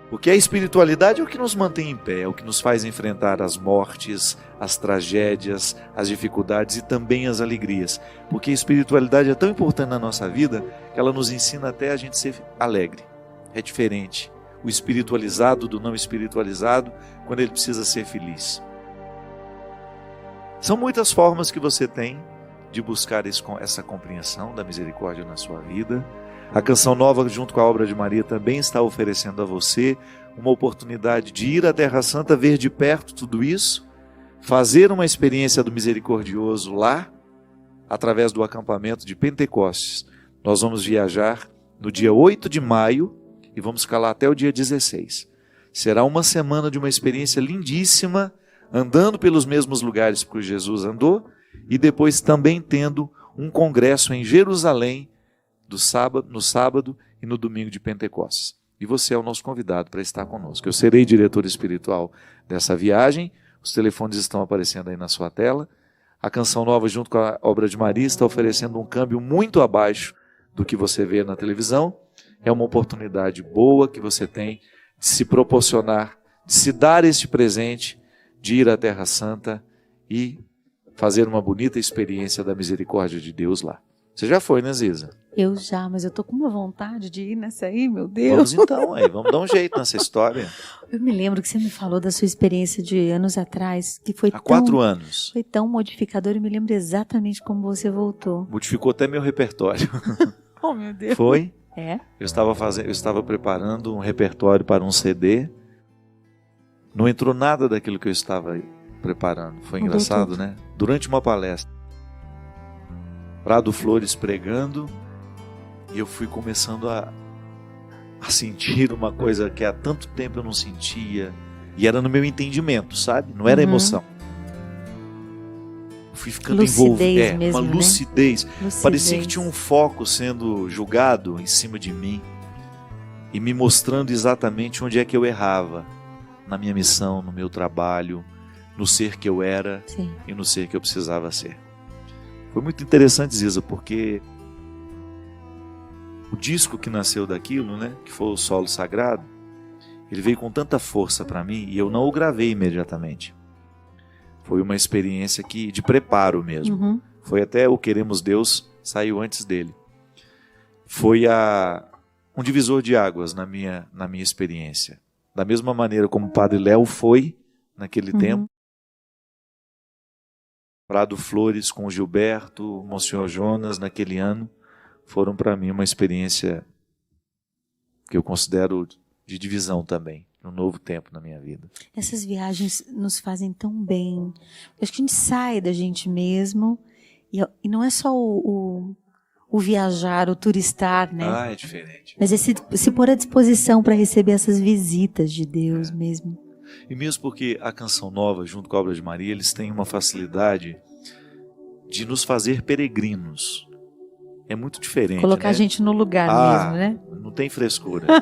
Porque a espiritualidade é o que nos mantém em pé, é o que nos faz enfrentar as mortes, as tragédias, as dificuldades e também as alegrias. Porque a espiritualidade é tão importante na nossa vida que ela nos ensina até a gente ser alegre. É diferente o espiritualizado do não espiritualizado quando ele precisa ser feliz. São muitas formas que você tem de buscar essa compreensão da misericórdia na sua vida. A Canção Nova, junto com a Obra de Maria, também está oferecendo a você uma oportunidade de ir à Terra Santa, ver de perto tudo isso, fazer uma experiência do misericordioso lá, através do acampamento de Pentecostes. Nós vamos viajar no dia 8 de maio e vamos ficar lá até o dia 16. Será uma semana de uma experiência lindíssima, andando pelos mesmos lugares que Jesus andou, e depois também tendo um congresso em Jerusalém, no sábado e no domingo de Pentecostes. E você é o nosso convidado para estar conosco. Eu serei diretor espiritual dessa viagem, os telefones estão aparecendo aí na sua tela. A Canção Nova, junto com a Obra de Maria, está oferecendo um câmbio muito abaixo do que você vê na televisão. É uma oportunidade boa que você tem de se proporcionar, de se dar este presente, de ir à Terra Santa e fazer uma bonita experiência da misericórdia de Deus lá. Você já foi, né, Ziza? Eu já, mas eu tô com uma vontade de ir nessa aí, meu Deus. Vamos então, aí, vamos dar um jeito nessa história. Eu me lembro que você me falou da sua experiência de anos atrás, que foi Há 4 anos. Foi tão modificador, eu me lembro exatamente como você voltou. Modificou até meu repertório. Oh, meu Deus. Foi? É? Eu estava preparando um repertório para um CD. Não entrou nada daquilo que eu estava preparando. Foi engraçado, né? Durante uma palestra, Prado Flores pregando, e eu fui começando a sentir uma coisa que há tanto tempo eu não sentia, e era no meu entendimento, sabe? Não era emoção. Eu fui ficando envolvido, mesmo, uma lucidez. Parecia que tinha um foco sendo julgado em cima de mim e me mostrando exatamente onde é que eu errava na minha missão, no meu trabalho, no ser que eu era Sim. e no ser que eu precisava ser. Foi muito interessante, Ziza, porque o disco que nasceu daquilo, né, que foi o Solo Sagrado, ele veio com tanta força para mim e eu não o gravei imediatamente. Foi uma experiência de preparo mesmo. Uhum. Foi até o Queremos Deus, saiu antes dele. Foi um divisor de águas na minha experiência. Da mesma maneira como o Padre Léo foi naquele tempo. Prado Flores com o Gilberto, Monsenhor Jonas naquele ano, foram para mim uma experiência que eu considero de divisão também, um novo tempo na minha vida. Essas viagens nos fazem tão bem. Acho que a gente sai da gente mesmo e não é só o viajar, o turistar, né? É diferente. Mas é se pôr à disposição para receber essas visitas de Deus mesmo. E mesmo porque a Canção Nova, junto com a Obra de Maria, eles têm uma facilidade de nos fazer peregrinos. É muito diferente. Colocar né? a gente no lugar mesmo, né? Não tem frescura. Né?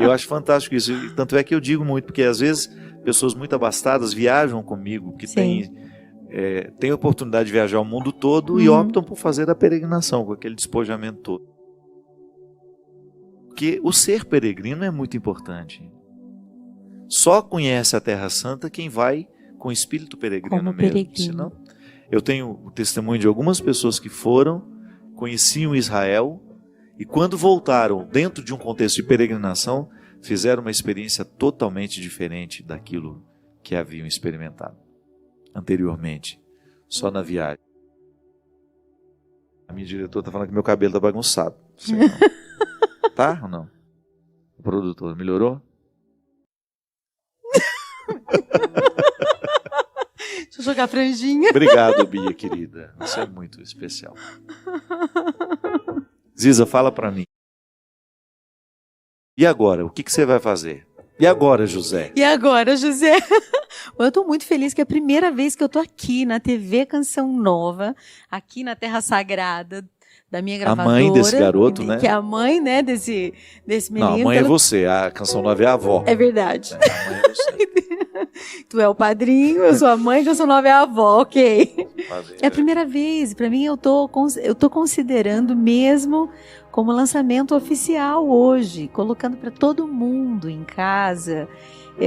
Eu acho fantástico isso. Tanto é que eu digo muito, porque às vezes pessoas muito abastadas viajam comigo, que têm a oportunidade de viajar o mundo todo e optam por fazer a peregrinação, com aquele despojamento todo. Porque o ser peregrino é muito importante. Só conhece a Terra Santa quem vai com espírito peregrino Como mesmo. peregrino. Senão, eu tenho o testemunho de algumas pessoas que foram, conheciam Israel e quando voltaram dentro de um contexto de peregrinação, fizeram uma experiência totalmente diferente daquilo que haviam experimentado anteriormente, só na viagem. A minha diretora está falando que meu cabelo está bagunçado. Sei não. Tá ou não? O produtor, melhorou? Deixa eu jogar a franjinha. Obrigado, Bia, querida. Você é muito especial. Ziza, fala para mim. E agora? O que você vai fazer? E agora, José? E agora, José? Eu estou muito feliz que é a primeira vez que eu estou aqui na TV Canção Nova, aqui na Terra Sagrada da minha gravadora. A mãe desse garoto, né? Que é a mãe, né, desse menino. Não, a mãe é você, a Canção Nova é a avó. É verdade. A mãe é você. Tu é o padrinho, eu sou a mãe, Canção Nova é a avó, ok. Padrinho. É a primeira vez, para mim eu tô considerando mesmo como lançamento oficial hoje, colocando para todo mundo em casa,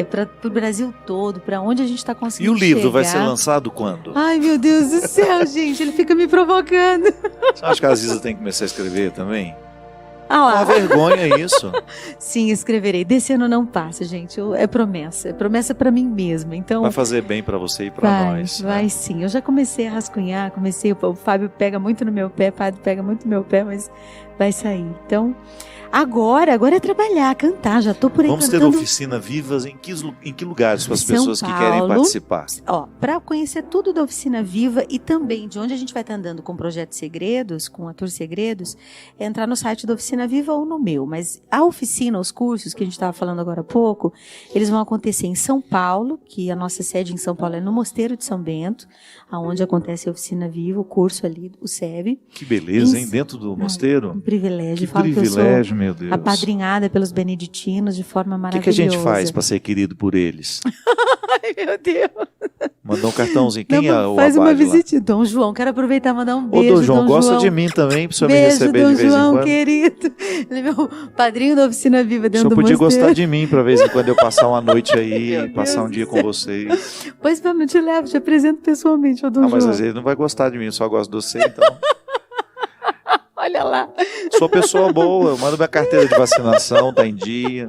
para o Brasil todo, para onde a gente está E conseguindo o livro chegar. vai ser lançado quando? Ai, meu Deus do céu, gente, ele fica me provocando. Você acha que a Ziza tem que começar a escrever também? Ah Uma lá. vergonha isso. Sim, escreverei. Desse ano não passa, gente. É promessa para mim mesma. Então Vai fazer bem para você e para nós. Vai né? sim. Eu já comecei a rascunhar, o Fábio pega muito no meu pé, o Padre pega muito no meu pé, mas vai sair. Então, agora é trabalhar, cantar, já tô por aí Vamos ter cantando. oficina vivas em que lugares para as São pessoas que querem Paulo. participar? Ó, para conhecer tudo da Oficina Viva e também de onde a gente vai estar andando com o Projeto Segredos, com a Tour Segredos, é entrar no site da Oficina Viva ou no meu. Mas a oficina, os cursos que a gente estava falando agora há pouco, eles vão acontecer em São Paulo, que a nossa sede em São Paulo é no Mosteiro de São Bento, aonde acontece a Oficina Viva, o curso ali, o SEB. Que beleza, hein? Dentro do mosteiro? Um privilégio. Que Falo que eu privilégio, sou meu Deus. apadrinhada pelos beneditinos de forma O maravilhosa. que a gente faz para ser querido por eles? Ai, meu Deus. Mandar um cartãozinho. Quem é o Faz uma abade lá? visita. Dom João, quero aproveitar e mandar um Ô, beijo. Dom João, Dom gosta João. de mim também, para o senhor me Beijo, receber Dom de vez João, em quando. querido. Ele é meu padrinho da Oficina Viva O dentro senhor do podia mosteiro. gostar de mim para vez em quando eu passar uma noite aí, Meu passar Deus um dia do com céu. vocês. Pois vamos, te levo, te apresento pessoalmente, ô Dom Ah, mas João. às vezes ele não vai gostar de mim, eu só gosto de você, então. Olha lá. Sou pessoa boa, eu mando minha carteira de vacinação, tá em dia.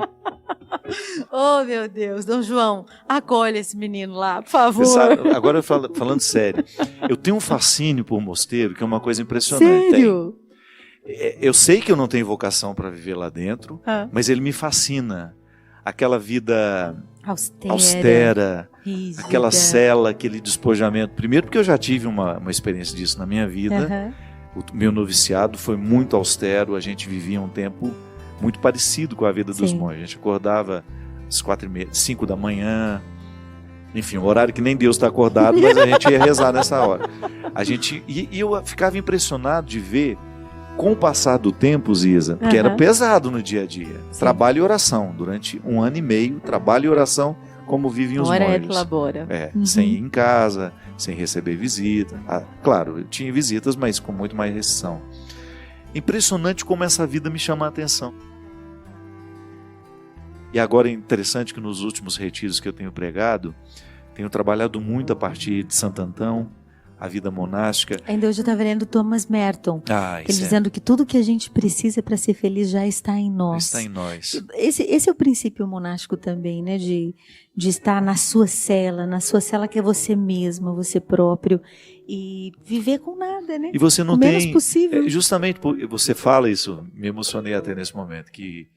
Oh, meu Deus. Dom João, acolhe esse menino lá, por favor. Você sabe, agora falando sério, eu tenho um fascínio por mosteiro, que é uma coisa impressionante. Sério? Eu sei que eu não tenho vocação para viver lá dentro, Ah. mas ele me fascina. Aquela vida Austera. rígida. aquela cela, aquele despojamento. Primeiro porque eu já tive uma experiência disso na minha vida. Aham. O meu noviciado foi muito austero, a gente vivia um tempo muito parecido com a vida dos Sim. monges. A gente acordava às 4h30, 5 da manhã, enfim, um horário que nem Deus está acordado, mas a gente ia rezar nessa hora. E eu ficava impressionado de ver, com o passar do tempo, Ziza, porque era Aham. pesado no dia a dia, Sim. trabalho e oração, durante 1 ano e meio, trabalho e oração como vivem os Ora et monges. labora. Sem ir em casa, sem receber visita. Claro, eu tinha visitas, mas com muito mais restrição. Impressionante como essa vida me chama a atenção. E agora é interessante que nos últimos retiros que eu tenho pregado, tenho trabalhado muito a partir de Santo Antão, a vida monástica. Ainda hoje eu estava lendo Thomas Merton, ele dizendo que tudo que a gente precisa para ser feliz já está em nós. Está em nós. Esse é o princípio monástico também, né? De estar na sua cela que é você mesmo, você próprio, e viver com nada, né? E você não o tem... menos possível. Justamente, você fala isso, me emocionei até nesse momento, que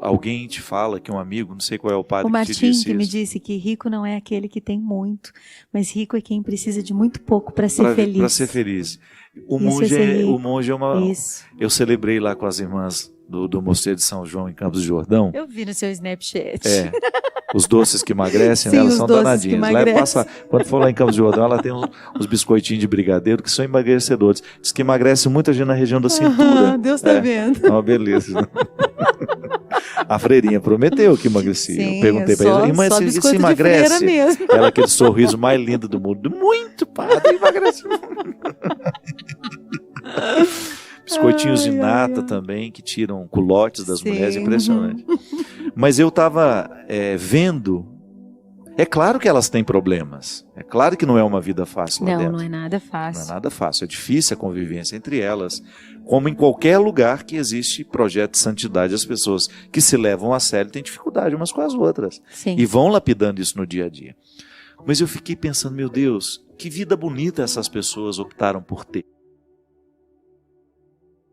alguém te fala, que um amigo, não sei qual é o padre o Martim, que te disse que me disse que rico não é aquele que tem muito, mas rico é quem precisa de muito pouco para ser feliz. Para ser feliz. O monge é uma... Isso. Eu celebrei lá com as irmãs do Mosteiro de São João, em Campos do Jordão. Eu vi no seu Snapchat. Os doces que emagrecem, Sim, elas os são doces danadinhas. que Lá quando for lá em Campos do Jordão, ela tem uns biscoitinhos de brigadeiro que são emagrecedores. Diz que emagrece muita gente na região da cintura. Deus está vendo. É uma beleza. A freirinha prometeu que emagrecia. Sim, eu perguntei para ela, irmã, se emagrece? Ela, aquele sorriso mais lindo do mundo. Muito, padre, emagrece. Biscoitinhos de nata também, que tiram culotes das mulheres, impressionante. Mas eu estava vendo, é claro que elas têm problemas, é claro que não é uma vida fácil lá dentro. Não é nada fácil. Não é nada fácil, é difícil a convivência entre elas, como em qualquer lugar que existe projeto de santidade, as pessoas que se levam a sério têm dificuldade umas com as outras. Sim. E vão lapidando isso no dia a dia. Mas eu fiquei pensando, meu Deus, que vida bonita essas pessoas optaram por ter.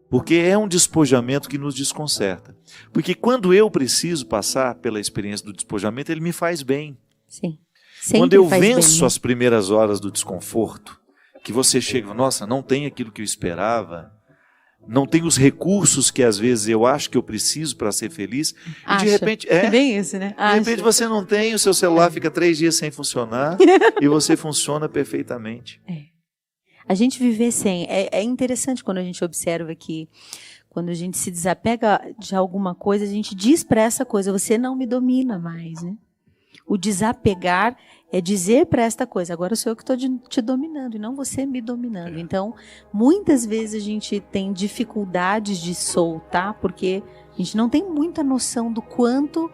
Porque é um despojamento que nos desconcerta. Porque quando eu preciso passar pela experiência do despojamento, ele me faz bem. Sim. Quando eu venço as primeiras horas do desconforto, que você chega, nossa, não tem aquilo que eu esperava, não tem os recursos que às vezes eu acho que eu preciso para ser feliz, e de repente... É bem isso, né? De repente você não tem, o seu celular fica 3 dias sem funcionar, e você funciona perfeitamente. A gente viver sem. É interessante quando a gente observa que, quando a gente se desapega de alguma coisa, a gente diz para essa coisa, você não me domina mais, né? O desapegar é dizer para esta coisa, agora sou eu que estou te dominando e não você me dominando. Então, muitas vezes a gente tem dificuldades de soltar, porque a gente não tem muita noção do quanto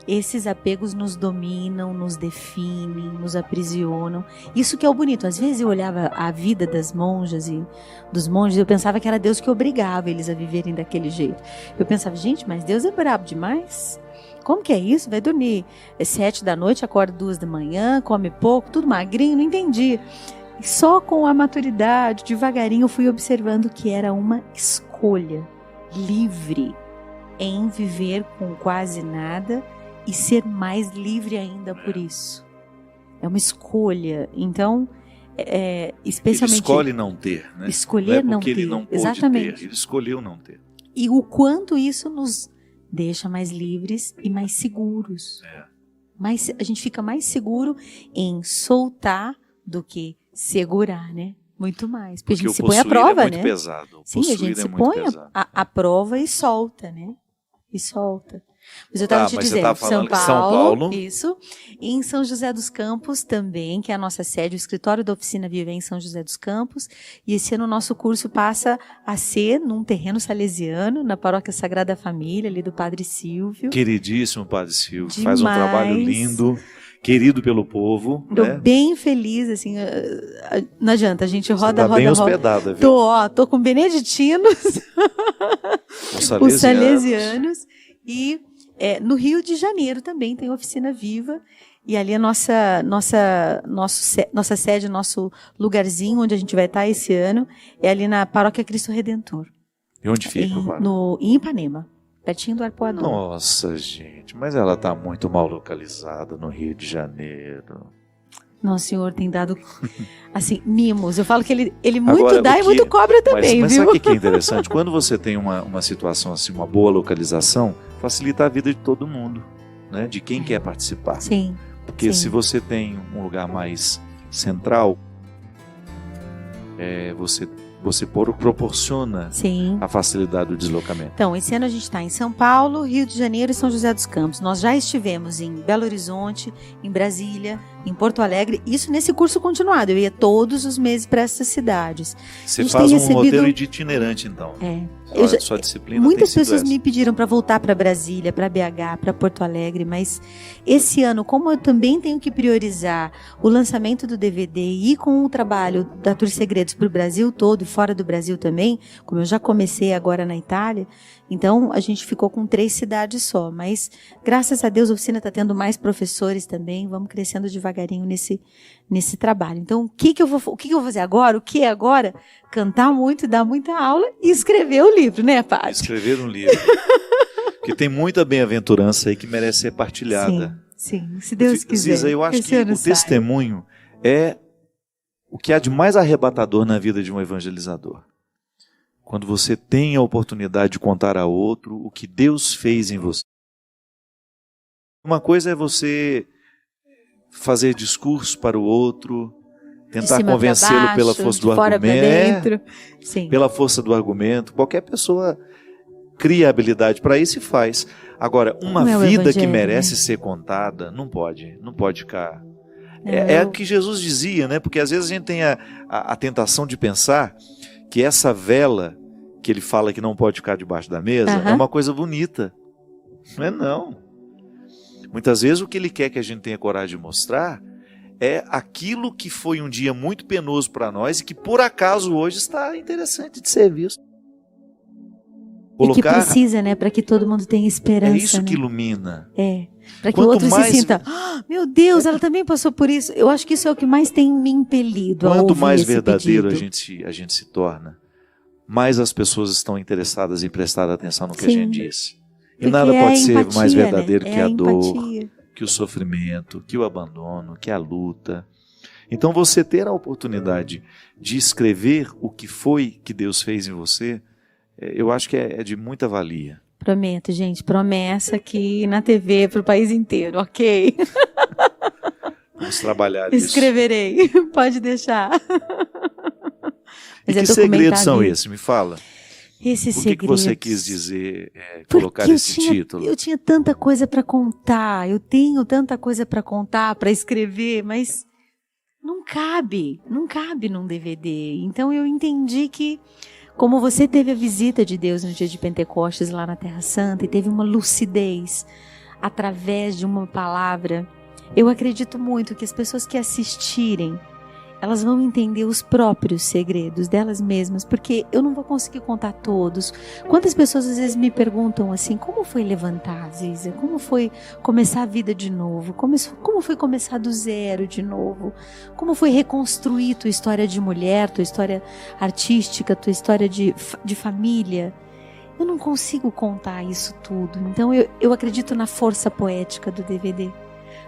esses apegos nos dominam, nos definem, nos aprisionam. Isso que é o bonito. Às vezes eu olhava a vida das monjas e dos monges, eu pensava que era Deus que obrigava eles a viverem daquele jeito. Eu pensava, gente, mas Deus é brabo demais. Como que é isso? Vai dormir 7 da noite, acorda 2 da manhã, come pouco, tudo magrinho, não entendi. E só com a maturidade, devagarinho, eu fui observando que era uma escolha livre em viver com quase nada e ser mais livre ainda por isso. É uma escolha. Então, especialmente... Ele escolhe não ter, né? Escolher não ter. Ele não pôde Exatamente. ter, ele escolheu não ter. E o quanto isso nos deixa mais livres e mais seguros. Mas a gente fica mais seguro em soltar do que segurar, né? Muito mais. Porque a gente se põe à prova, muito né? pesado. Sim, a gente se põe à prova e solta, né? E solta. Mas eu estava te dizendo, São Paulo, isso, e em São José dos Campos também, que é a nossa sede, o escritório da Oficina Viva é em São José dos Campos, e esse ano o nosso curso passa a ser num terreno salesiano, na Paróquia Sagrada Família, ali do Padre Silvio. Queridíssimo Padre Silvio, faz um trabalho lindo, querido pelo povo. Tô bem feliz, assim, não adianta, a gente roda, bem hospedada, viu? Tô com beneditinos, os salesianos, e no Rio de Janeiro também tem Oficina Viva, e ali a nossa sede, nosso lugarzinho onde a gente vai estar esse ano, é ali na Paróquia Cristo Redentor. E onde fica? Em Ipanema, pertinho do Arpoador. Nossa, gente, mas ela está muito mal localizada no Rio de Janeiro. Nosso Senhor tem dado, assim, mimos. Eu falo que ele muito agora, dá e muito cobra também, mas viu? Mas sabe o que é interessante? Quando você tem uma situação assim, uma boa localização, facilita a vida de todo mundo, né? De quem quer participar. Sim. Porque se você tem um lugar mais central, você proporciona Sim. a facilidade do deslocamento. Então, esse ano a gente está em São Paulo, Rio de Janeiro e São José dos Campos. Nós já estivemos em Belo Horizonte, em Brasília, em Porto Alegre. Isso nesse curso continuado. Eu ia todos os meses para essas cidades. Você faz um roteiro de itinerante, então. Sua disciplina muitas tem sido pessoas essa. me pediram para voltar para Brasília, para BH, para Porto Alegre, mas esse ano, como eu também tenho que priorizar o lançamento do DVD e com o trabalho da Tour Segredos para o Brasil todo e fora do Brasil também, como eu já comecei agora na Itália, então a gente ficou com 3 cidades só, mas graças a Deus a oficina está tendo mais professores também, vamos crescendo devagarinho nesse trabalho. Então, o que eu vou fazer agora? O que é agora? Cantar muito, dar muita aula e escrever o livro, né, padre? Escrever um livro. Porque tem muita bem-aventurança aí que merece ser partilhada. Sim, se Deus quiser. Ziza, eu acho que o testemunho é o que há de mais arrebatador na vida de um evangelizador. Quando você tem a oportunidade de contar a outro o que Deus fez em você. Uma coisa é você fazer discurso para o outro, tentar convencê-lo pela força do argumento. Pela força do argumento. Qualquer pessoa cria habilidade para isso e faz. Agora, uma vida que merece ser contada, não pode ficar. É o que Jesus dizia, né? Porque às vezes a gente tem a tentação de pensar que essa vela que ele fala que não pode ficar debaixo da mesa é uma coisa bonita. Não é não. Muitas vezes o que ele quer que a gente tenha coragem de mostrar é aquilo que foi um dia muito penoso para nós e que por acaso hoje está interessante de ser visto. E que precisa, né? Para que todo mundo tenha esperança. É isso que ilumina. Para que o outro se sinta, meu Deus, ela também passou por isso. Eu acho que isso é o que mais tem me impelido a ouvir esse pedido. Quanto mais verdadeiro a gente se torna, mais as pessoas estão interessadas em prestar atenção no que a gente diz. E nada pode ser mais verdadeiro que a dor, que o sofrimento, que o abandono, que a luta. Então você ter a oportunidade de escrever o que foi que Deus fez em você, eu acho que é de muita valia. Prometo, gente, promessa aqui na TV para o país inteiro, ok? Vamos trabalhar isso. Escreverei, pode deixar. Mas e que segredos são esses? Me fala. Esses segredos. Por que você quis dizer, colocar esse título? Eu tinha tanta coisa para contar, eu tenho tanta coisa para contar, para escrever, mas não cabe num DVD. Então eu entendi que, como você teve a visita de Deus no dia de Pentecostes lá na Terra Santa e teve uma lucidez através de uma palavra, eu acredito muito que as pessoas que assistirem, elas vão entender os próprios segredos delas mesmas, porque eu não vou conseguir contar todos. Quantas pessoas às vezes me perguntam assim, como foi levantar, Ziza? Como foi começar a vida de novo? Como foi começar do zero de novo? Como foi reconstruir tua história de mulher, tua história artística, tua história de família? Eu não consigo contar isso tudo. Então eu acredito na força poética do DVD.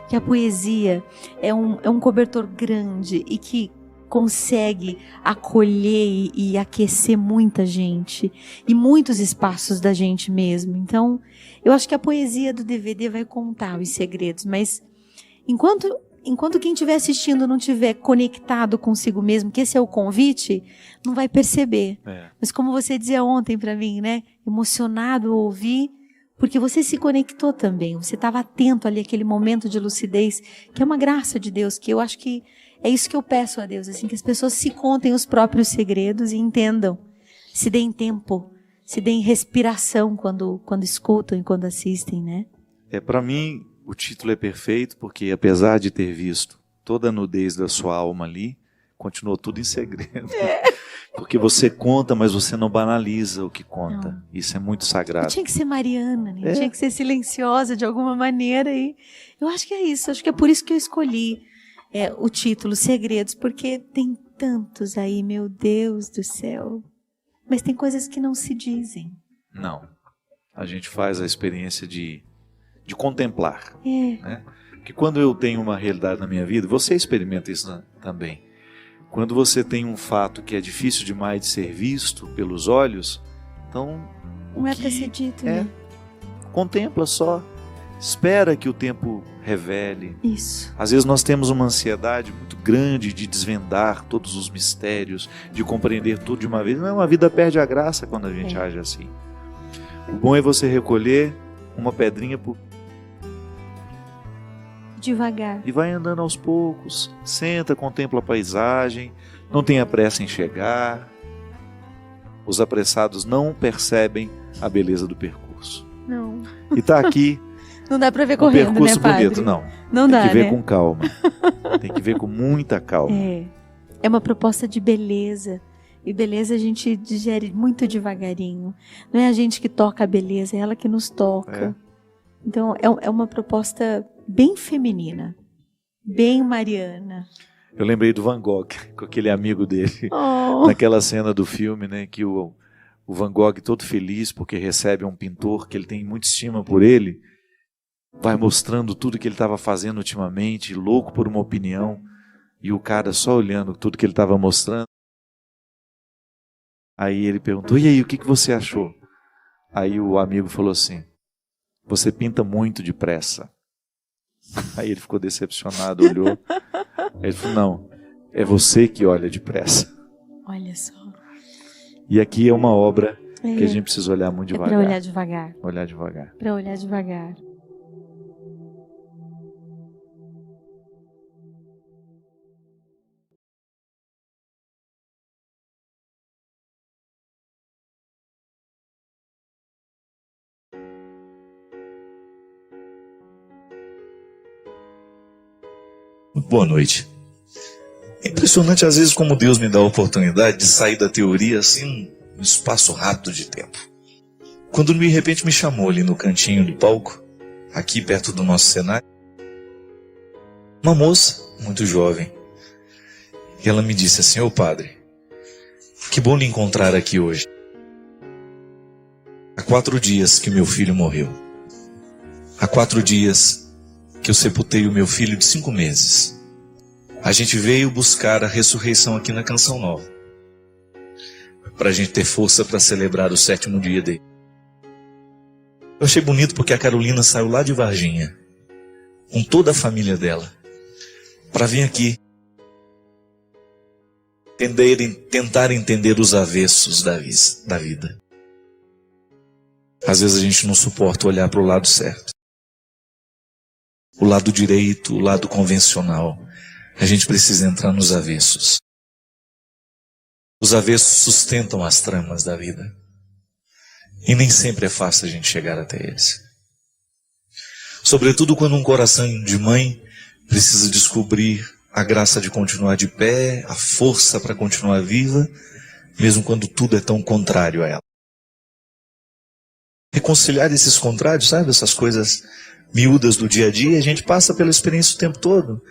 Que a poesia é um cobertor grande e que consegue acolher e aquecer muita gente e muitos espaços da gente mesmo. Então, eu acho que a poesia do DVD vai contar os segredos, mas enquanto quem estiver assistindo não estiver conectado consigo mesmo, que esse é o convite, não vai perceber. Mas como você dizia ontem para mim, né? Emocionado ao ouvir, porque você se conectou também, você estava atento ali àquele momento de lucidez, que é uma graça de Deus, que eu acho que é isso que eu peço a Deus, assim, que as pessoas se contem os próprios segredos e entendam, se deem tempo, se deem respiração quando escutam e quando assistem, né? Para mim, o título é perfeito, porque apesar de ter visto toda a nudez da sua alma ali, continuou tudo em segredo. Porque você conta, mas você não banaliza o que conta. Não. Isso é muito sagrado. Eu tinha que ser mariana, né? Tinha que ser silenciosa de alguma maneira. E eu acho que é isso. Acho que é por isso que eu escolhi o título Segredos. Porque tem tantos aí, meu Deus do céu. Mas tem coisas que não se dizem. Não. A gente faz a experiência de contemplar. Né? Porque quando eu tenho uma realidade na minha vida, você experimenta isso também. Quando você tem um fato que é difícil demais de ser visto pelos olhos, então não é para ser dito, né? Contempla só, espera que o tempo revele. Isso. Às vezes nós temos uma ansiedade muito grande de desvendar todos os mistérios, de compreender tudo de uma vez. Não, a vida perde a graça quando a gente age assim. O bom é você recolher uma pedrinha por... Devagar. e vai andando aos poucos. Senta, contempla a paisagem, não tenha pressa em chegar. Os apressados não percebem a beleza do percurso. Não. E está aqui Não dá pra ver um correndo, percurso né, padre? bonito, não. Não Tem dá, que ver né? com calma. Tem que ver com muita calma. É uma proposta de beleza. E beleza a gente digere muito devagarinho. Não é a gente que toca a beleza, é ela que nos toca. Então é uma proposta bem feminina. Bem mariana. Eu lembrei do Van Gogh, com aquele amigo dele, Oh. naquela cena do filme, né, que o Van Gogh, todo feliz porque recebe um pintor que ele tem muita estima por ele, vai mostrando tudo que ele estava fazendo ultimamente, louco por uma opinião, e o cara só olhando tudo que ele estava mostrando. Aí ele perguntou, e aí, o que você achou? Aí o amigo falou assim, você pinta muito depressa. Aí ele ficou decepcionado, olhou. Aí ele falou, não, é você que olha depressa. Olha só. E aqui é uma obra que a gente precisa olhar muito devagar. Para olhar devagar. Olhar devagar. Para olhar devagar. Boa noite. É impressionante às vezes como Deus me dá a oportunidade de sair da teoria assim, num espaço rápido de tempo. Quando de repente me chamou ali no cantinho do palco, aqui perto do nosso cenário, uma moça muito jovem. E ela me disse assim, ô padre, que bom lhe encontrar aqui hoje. Há 4 dias que meu filho morreu. Há 4 dias que eu sepultei o meu filho de 5 meses. A gente veio buscar a ressurreição aqui na Canção Nova, para a gente ter força para celebrar o 7º dia dele. Eu achei bonito porque a Carolina saiu lá de Varginha, com toda a família dela, para vir aqui tentar entender os avessos da vida. Às vezes a gente não suporta olhar para o lado certo. O lado direito, o lado convencional. A gente precisa entrar nos avessos. Os avessos sustentam as tramas da vida. E nem sempre é fácil a gente chegar até eles. Sobretudo quando um coração de mãe precisa descobrir a graça de continuar de pé, a força para continuar viva, mesmo quando tudo é tão contrário a ela. Reconciliar esses contrários, sabe? Essas coisas miúdas do dia a dia, a gente passa pela experiência o tempo todo.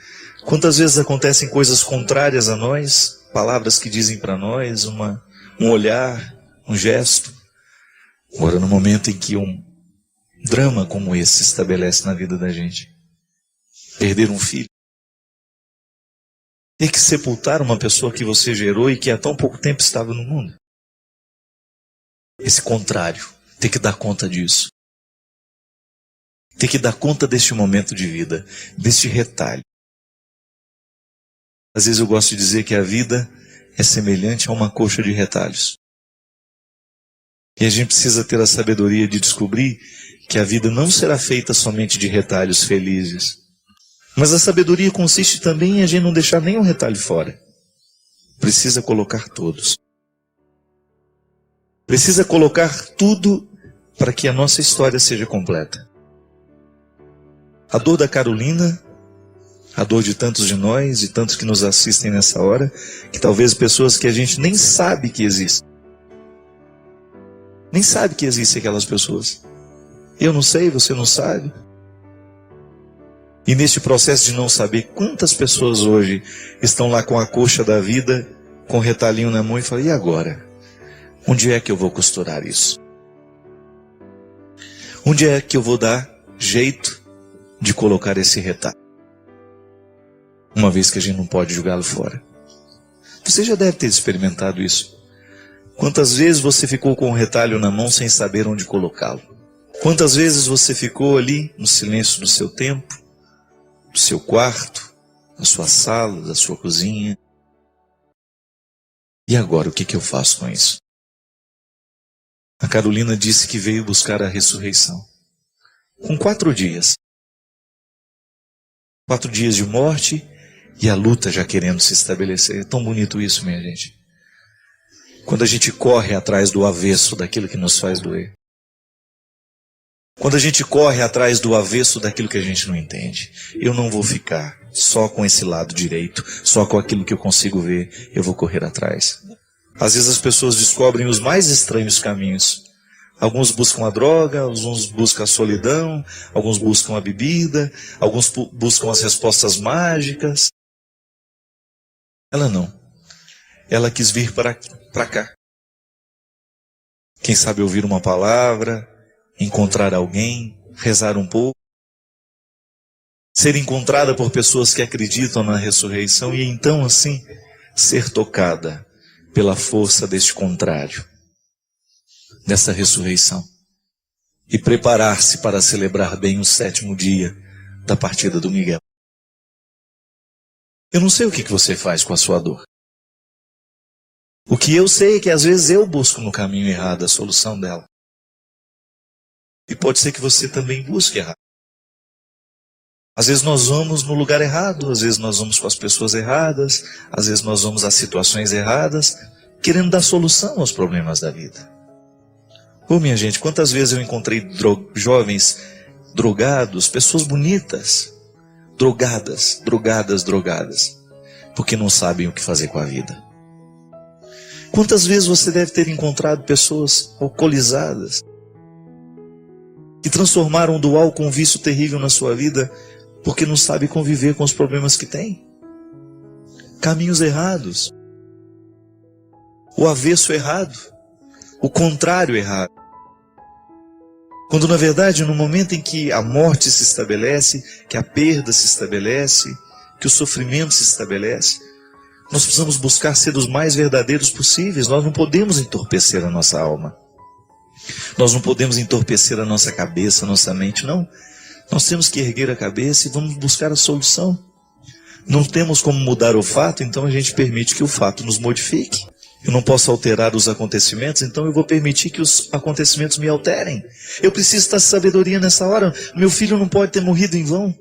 Quantas vezes acontecem coisas contrárias a nós, palavras que dizem para nós, um olhar, um gesto. Agora, no momento em que um drama como esse se estabelece na vida da gente, perder um filho, ter que sepultar uma pessoa que você gerou e que há tão pouco tempo estava no mundo. Esse contrário, ter que dar conta disso. Ter que dar conta deste momento de vida, deste retalho. Às vezes eu gosto de dizer que a vida é semelhante a uma coxa de retalhos. E a gente precisa ter a sabedoria de descobrir que a vida não será feita somente de retalhos felizes. Mas a sabedoria consiste também em a gente não deixar nenhum retalho fora. Precisa colocar todos. Precisa colocar tudo para que a nossa história seja completa. A dor da Carolina, a dor de tantos de nós e tantos que nos assistem nessa hora, que talvez pessoas que a gente nem sabe que existem. Nem sabe que existem aquelas pessoas. Eu não sei, você não sabe. E neste processo de não saber, quantas pessoas hoje estão lá com a coxa da vida, com o retalhinho na mão e falam, e agora? Onde é que eu vou costurar isso? Onde é que eu vou dar jeito de colocar esse retalho? Uma vez que a gente não pode jogá-lo fora. Você já deve ter experimentado isso. Quantas vezes você ficou com o retalho na mão sem saber onde colocá-lo? Quantas vezes você ficou ali no silêncio do seu tempo, do seu quarto, da sua sala, da sua cozinha. E agora, o que eu faço com isso? A Carolina disse que veio buscar a ressurreição. Com 4 dias. 4 dias de morte e a luta já querendo se estabelecer. É tão bonito isso, minha gente. Quando a gente corre atrás do avesso daquilo que nos faz doer. Quando a gente corre atrás do avesso daquilo que a gente não entende. Eu não vou ficar só com esse lado direito, só com aquilo que eu consigo ver. Eu vou correr atrás. Às vezes as pessoas descobrem os mais estranhos caminhos. Alguns buscam a droga, alguns buscam a solidão, alguns buscam a bebida, alguns buscam as respostas mágicas. Ela não. Ela quis vir para cá. Quem sabe ouvir uma palavra, encontrar alguém, rezar um pouco. Ser encontrada por pessoas que acreditam na ressurreição e então assim ser tocada pela força deste contrário, dessa ressurreição. E preparar-se para celebrar bem o 7º dia da partida do Miguel. Eu não sei o que você faz com a sua dor. O que eu sei é que às vezes eu busco no caminho errado a solução dela. E pode ser que você também busque errado. Às vezes nós vamos no lugar errado, às vezes nós vamos com as pessoas erradas, às vezes nós vamos às situações erradas, querendo dar solução aos problemas da vida. Minha gente, quantas vezes eu encontrei jovens drogados, pessoas bonitas, drogadas, porque não sabem o que fazer com a vida. Quantas vezes você deve ter encontrado pessoas alcoolizadas, que transformaram do álcool um vício terrível na sua vida, porque não sabe conviver com os problemas que tem. Caminhos errados. O avesso errado. O contrário errado. Quando na verdade, no momento em que a morte se estabelece, que a perda se estabelece, que o sofrimento se estabelece, nós precisamos buscar ser os mais verdadeiros possíveis. Nós não podemos entorpecer a nossa alma. Nós não podemos entorpecer a nossa cabeça, a nossa mente, não. Nós temos que erguer a cabeça e vamos buscar a solução. Não temos como mudar o fato, então a gente permite que o fato nos modifique. Eu não posso alterar os acontecimentos, então eu vou permitir que os acontecimentos me alterem. Eu preciso estar de sabedoria nessa hora. Meu filho não pode ter morrido em vão.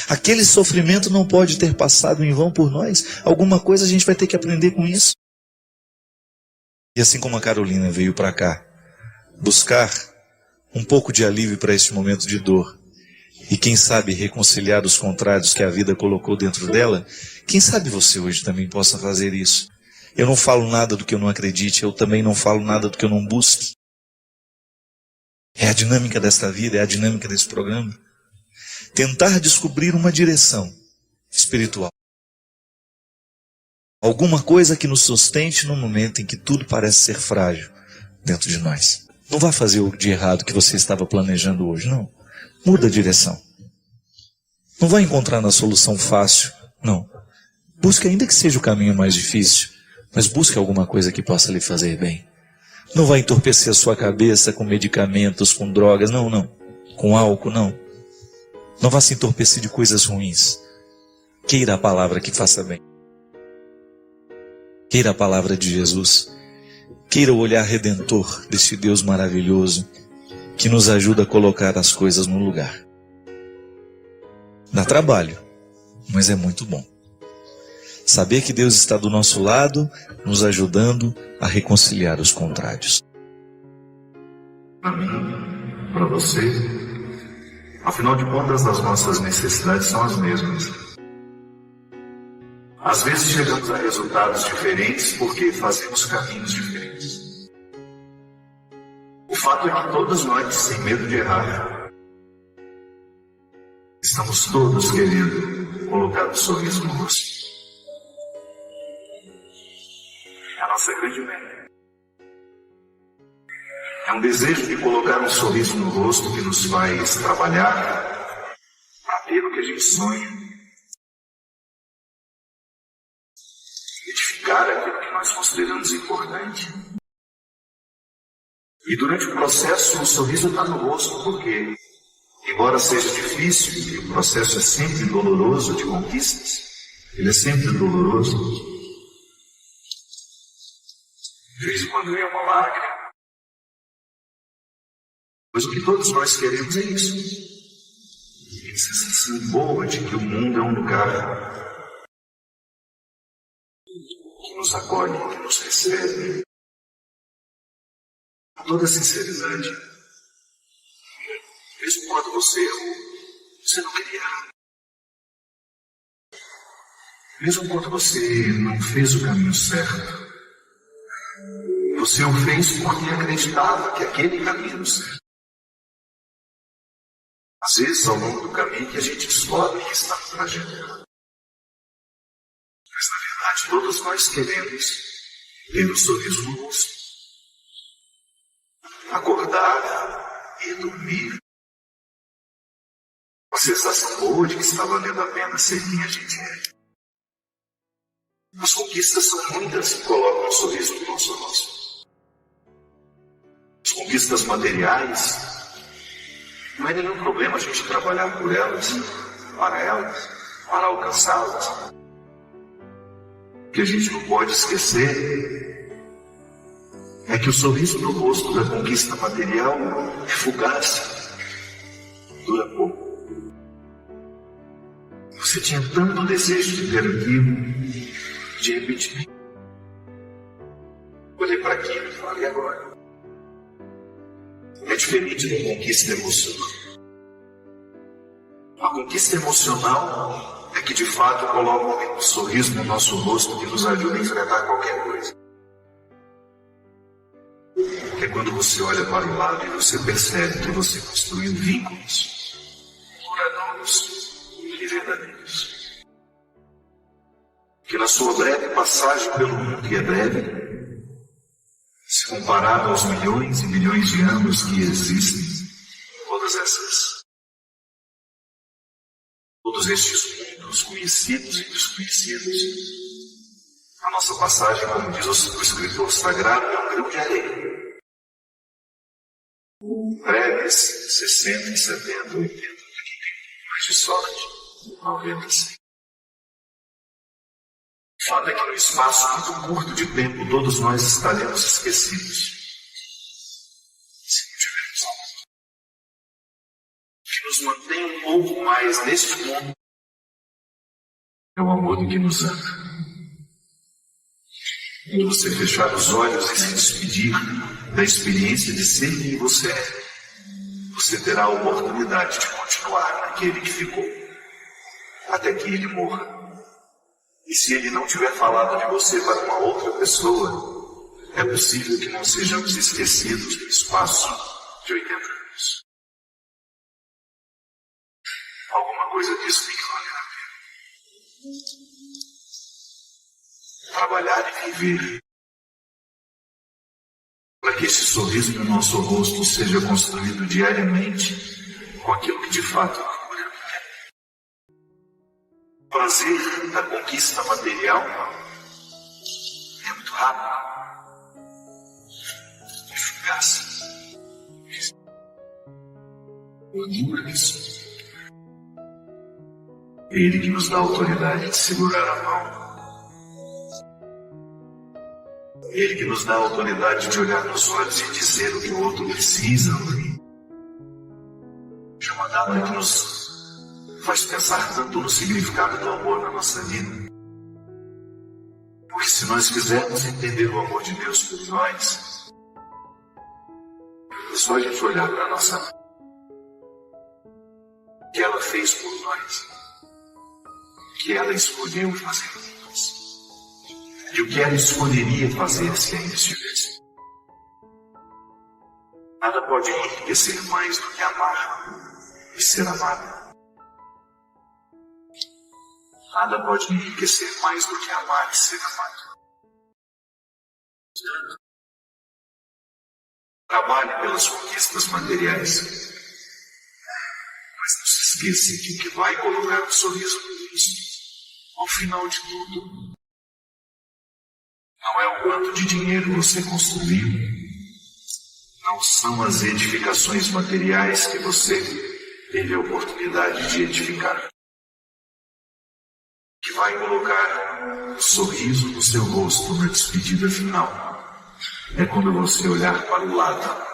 Aquele sofrimento não pode ter passado em vão por nós. Alguma coisa a gente vai ter que aprender com isso. E assim como a Carolina veio para cá buscar um pouco de alívio para este momento de dor, e quem sabe reconciliar os contrários que a vida colocou dentro dela, quem sabe você hoje também possa fazer isso. Eu não falo nada do que eu não acredite, eu também não falo nada do que eu não busque. É a dinâmica desta vida, é a dinâmica desse programa. Tentar descobrir uma direção espiritual. Alguma coisa que nos sustente no momento em que tudo parece ser frágil dentro de nós. Não vá fazer o de errado que você estava planejando hoje, não. Muda a direção. Não vai encontrar na solução fácil, não. Busque ainda que seja o caminho mais difícil, mas busque alguma coisa que possa lhe fazer bem. Não vai entorpecer a sua cabeça com medicamentos, com drogas, não. Com álcool, não. Não vá se entorpecer de coisas ruins. Queira a palavra que faça bem. Queira a palavra de Jesus. Queira o olhar redentor deste Deus maravilhoso que nos ajuda a colocar as coisas no lugar. Dá trabalho, mas é muito bom. Saber que Deus está do nosso lado, nos ajudando a reconciliar os contrários. Para mim, para você, afinal de contas, as nossas necessidades são as mesmas. Às vezes chegamos a resultados diferentes porque fazemos caminhos diferentes. O fato é que todos nós, sem medo de errar, estamos todos querendo colocar um sorriso no rosto. É a nossa grande meta. É um desejo de colocar um sorriso no rosto que nos faz trabalhar para ter o que a gente sonha. Edificar aquilo que nós consideramos importante. E durante o processo, o sorriso está no rosto porque Embora seja difícil, e o processo é sempre doloroso de conquistas, ele é sempre doloroso. De vez em quando vem uma lágrima. Pois o que todos nós queremos é isso. A sensação boa de que o mundo é um lugar que nos acolhe, que nos recebe. Com toda sinceridade, mesmo quando você errou, você não queria. Mesmo quando você não fez o caminho certo, você o fez porque acreditava que aquele caminho era o certo. Às vezes, ao longo do caminho, que a gente descobre que está no trajeto errado. Mas, na verdade, todos nós queremos ter um sorriso no rosto. Acordar e dormir. Uma sensação boa de que está valendo a pena ser quem a gente é. As conquistas são muitas que colocam um sorriso no nosso rosto. As conquistas materiais, não é nenhum problema a gente trabalhar por elas, para alcançá-las. O que a gente não pode esquecer é que o sorriso no rosto da conquista material é fugaz, dura pouco. Você tinha tanto desejo de ter aquilo, de repente, olhei para aquilo e falei agora. É diferente da conquista emocional. A conquista emocional é que de fato coloca um sorriso no nosso rosto que nos ajuda a enfrentar qualquer coisa. É quando você olha para o lado e você percebe que você construiu vínculos duradouros e verdadeiros. Que na sua breve passagem pelo mundo, que é breve, se comparado aos milhões e milhões de anos que existem, todos estes mundos conhecidos e desconhecidos, a nossa passagem, como diz o escritor sagrado, é um grão de areia. Breves, 60, 70, 80, para quem tem mais de sorte, 90, 100. O fato é que no espaço muito curto de tempo todos nós estaremos esquecidos. Se não tivermos algo que nos mantém um pouco mais neste mundo, é o amor do que nos ama. Quando você fechar os olhos e se despedir da experiência de ser quem você é, você terá a oportunidade de continuar naquele que ficou, até que ele morra. E se ele não tiver falado de você para uma outra pessoa, é possível que não sejamos esquecidos no espaço de 80 anos. Alguma coisa disso tem que valer a pena. Trabalhar e viver para que esse sorriso no nosso rosto seja construído diariamente com aquilo que de fato procuramos. O prazer da conquista material é muito rápido, é fugaz, dura isso. É Ele que nos dá a autoridade de segurar a mão. É Ele que nos dá a autoridade de olhar nos olhos e dizer o que o outro precisa ouvir. É uma data que nos faz pensar tanto no significado do amor na nossa vida. Porque se nós quisermos entender o amor de Deus por nós, é só a gente olhar para a nossa mãe. O que ela fez por nós, o que ela escolheu fazer por nós, e o que ela escolheria fazer se ainda estivesse. Nada pode enriquecer mais do que amar e ser amado. Nada pode enriquecer mais do que amar e ser amado. Trabalhe pelas conquistas materiais, mas não se esqueça que o que vai colocar um sorriso no rosto, ao final de tudo, não é o quanto de dinheiro você construiu, não são as edificações materiais que você teve a oportunidade de edificar, que vai colocar um sorriso no seu rosto na despedida final. É quando você olhar para o lado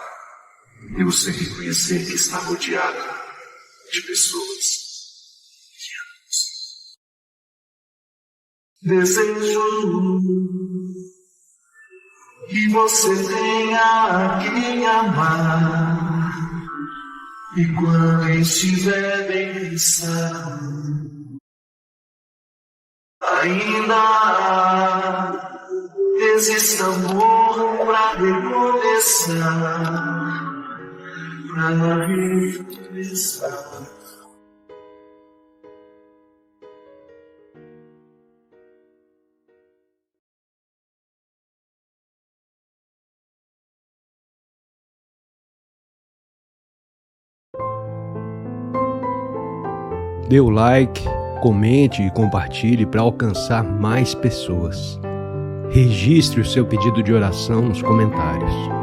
e você reconhecer que está rodeado de pessoas que amam você. Desejo que você tenha quem amar, e quando estiver bem pensado, ainda existe amor pra recomeçar, pra recomeçar. Dê o like, comente e compartilhe para alcançar mais pessoas. Registre o seu pedido de oração nos comentários.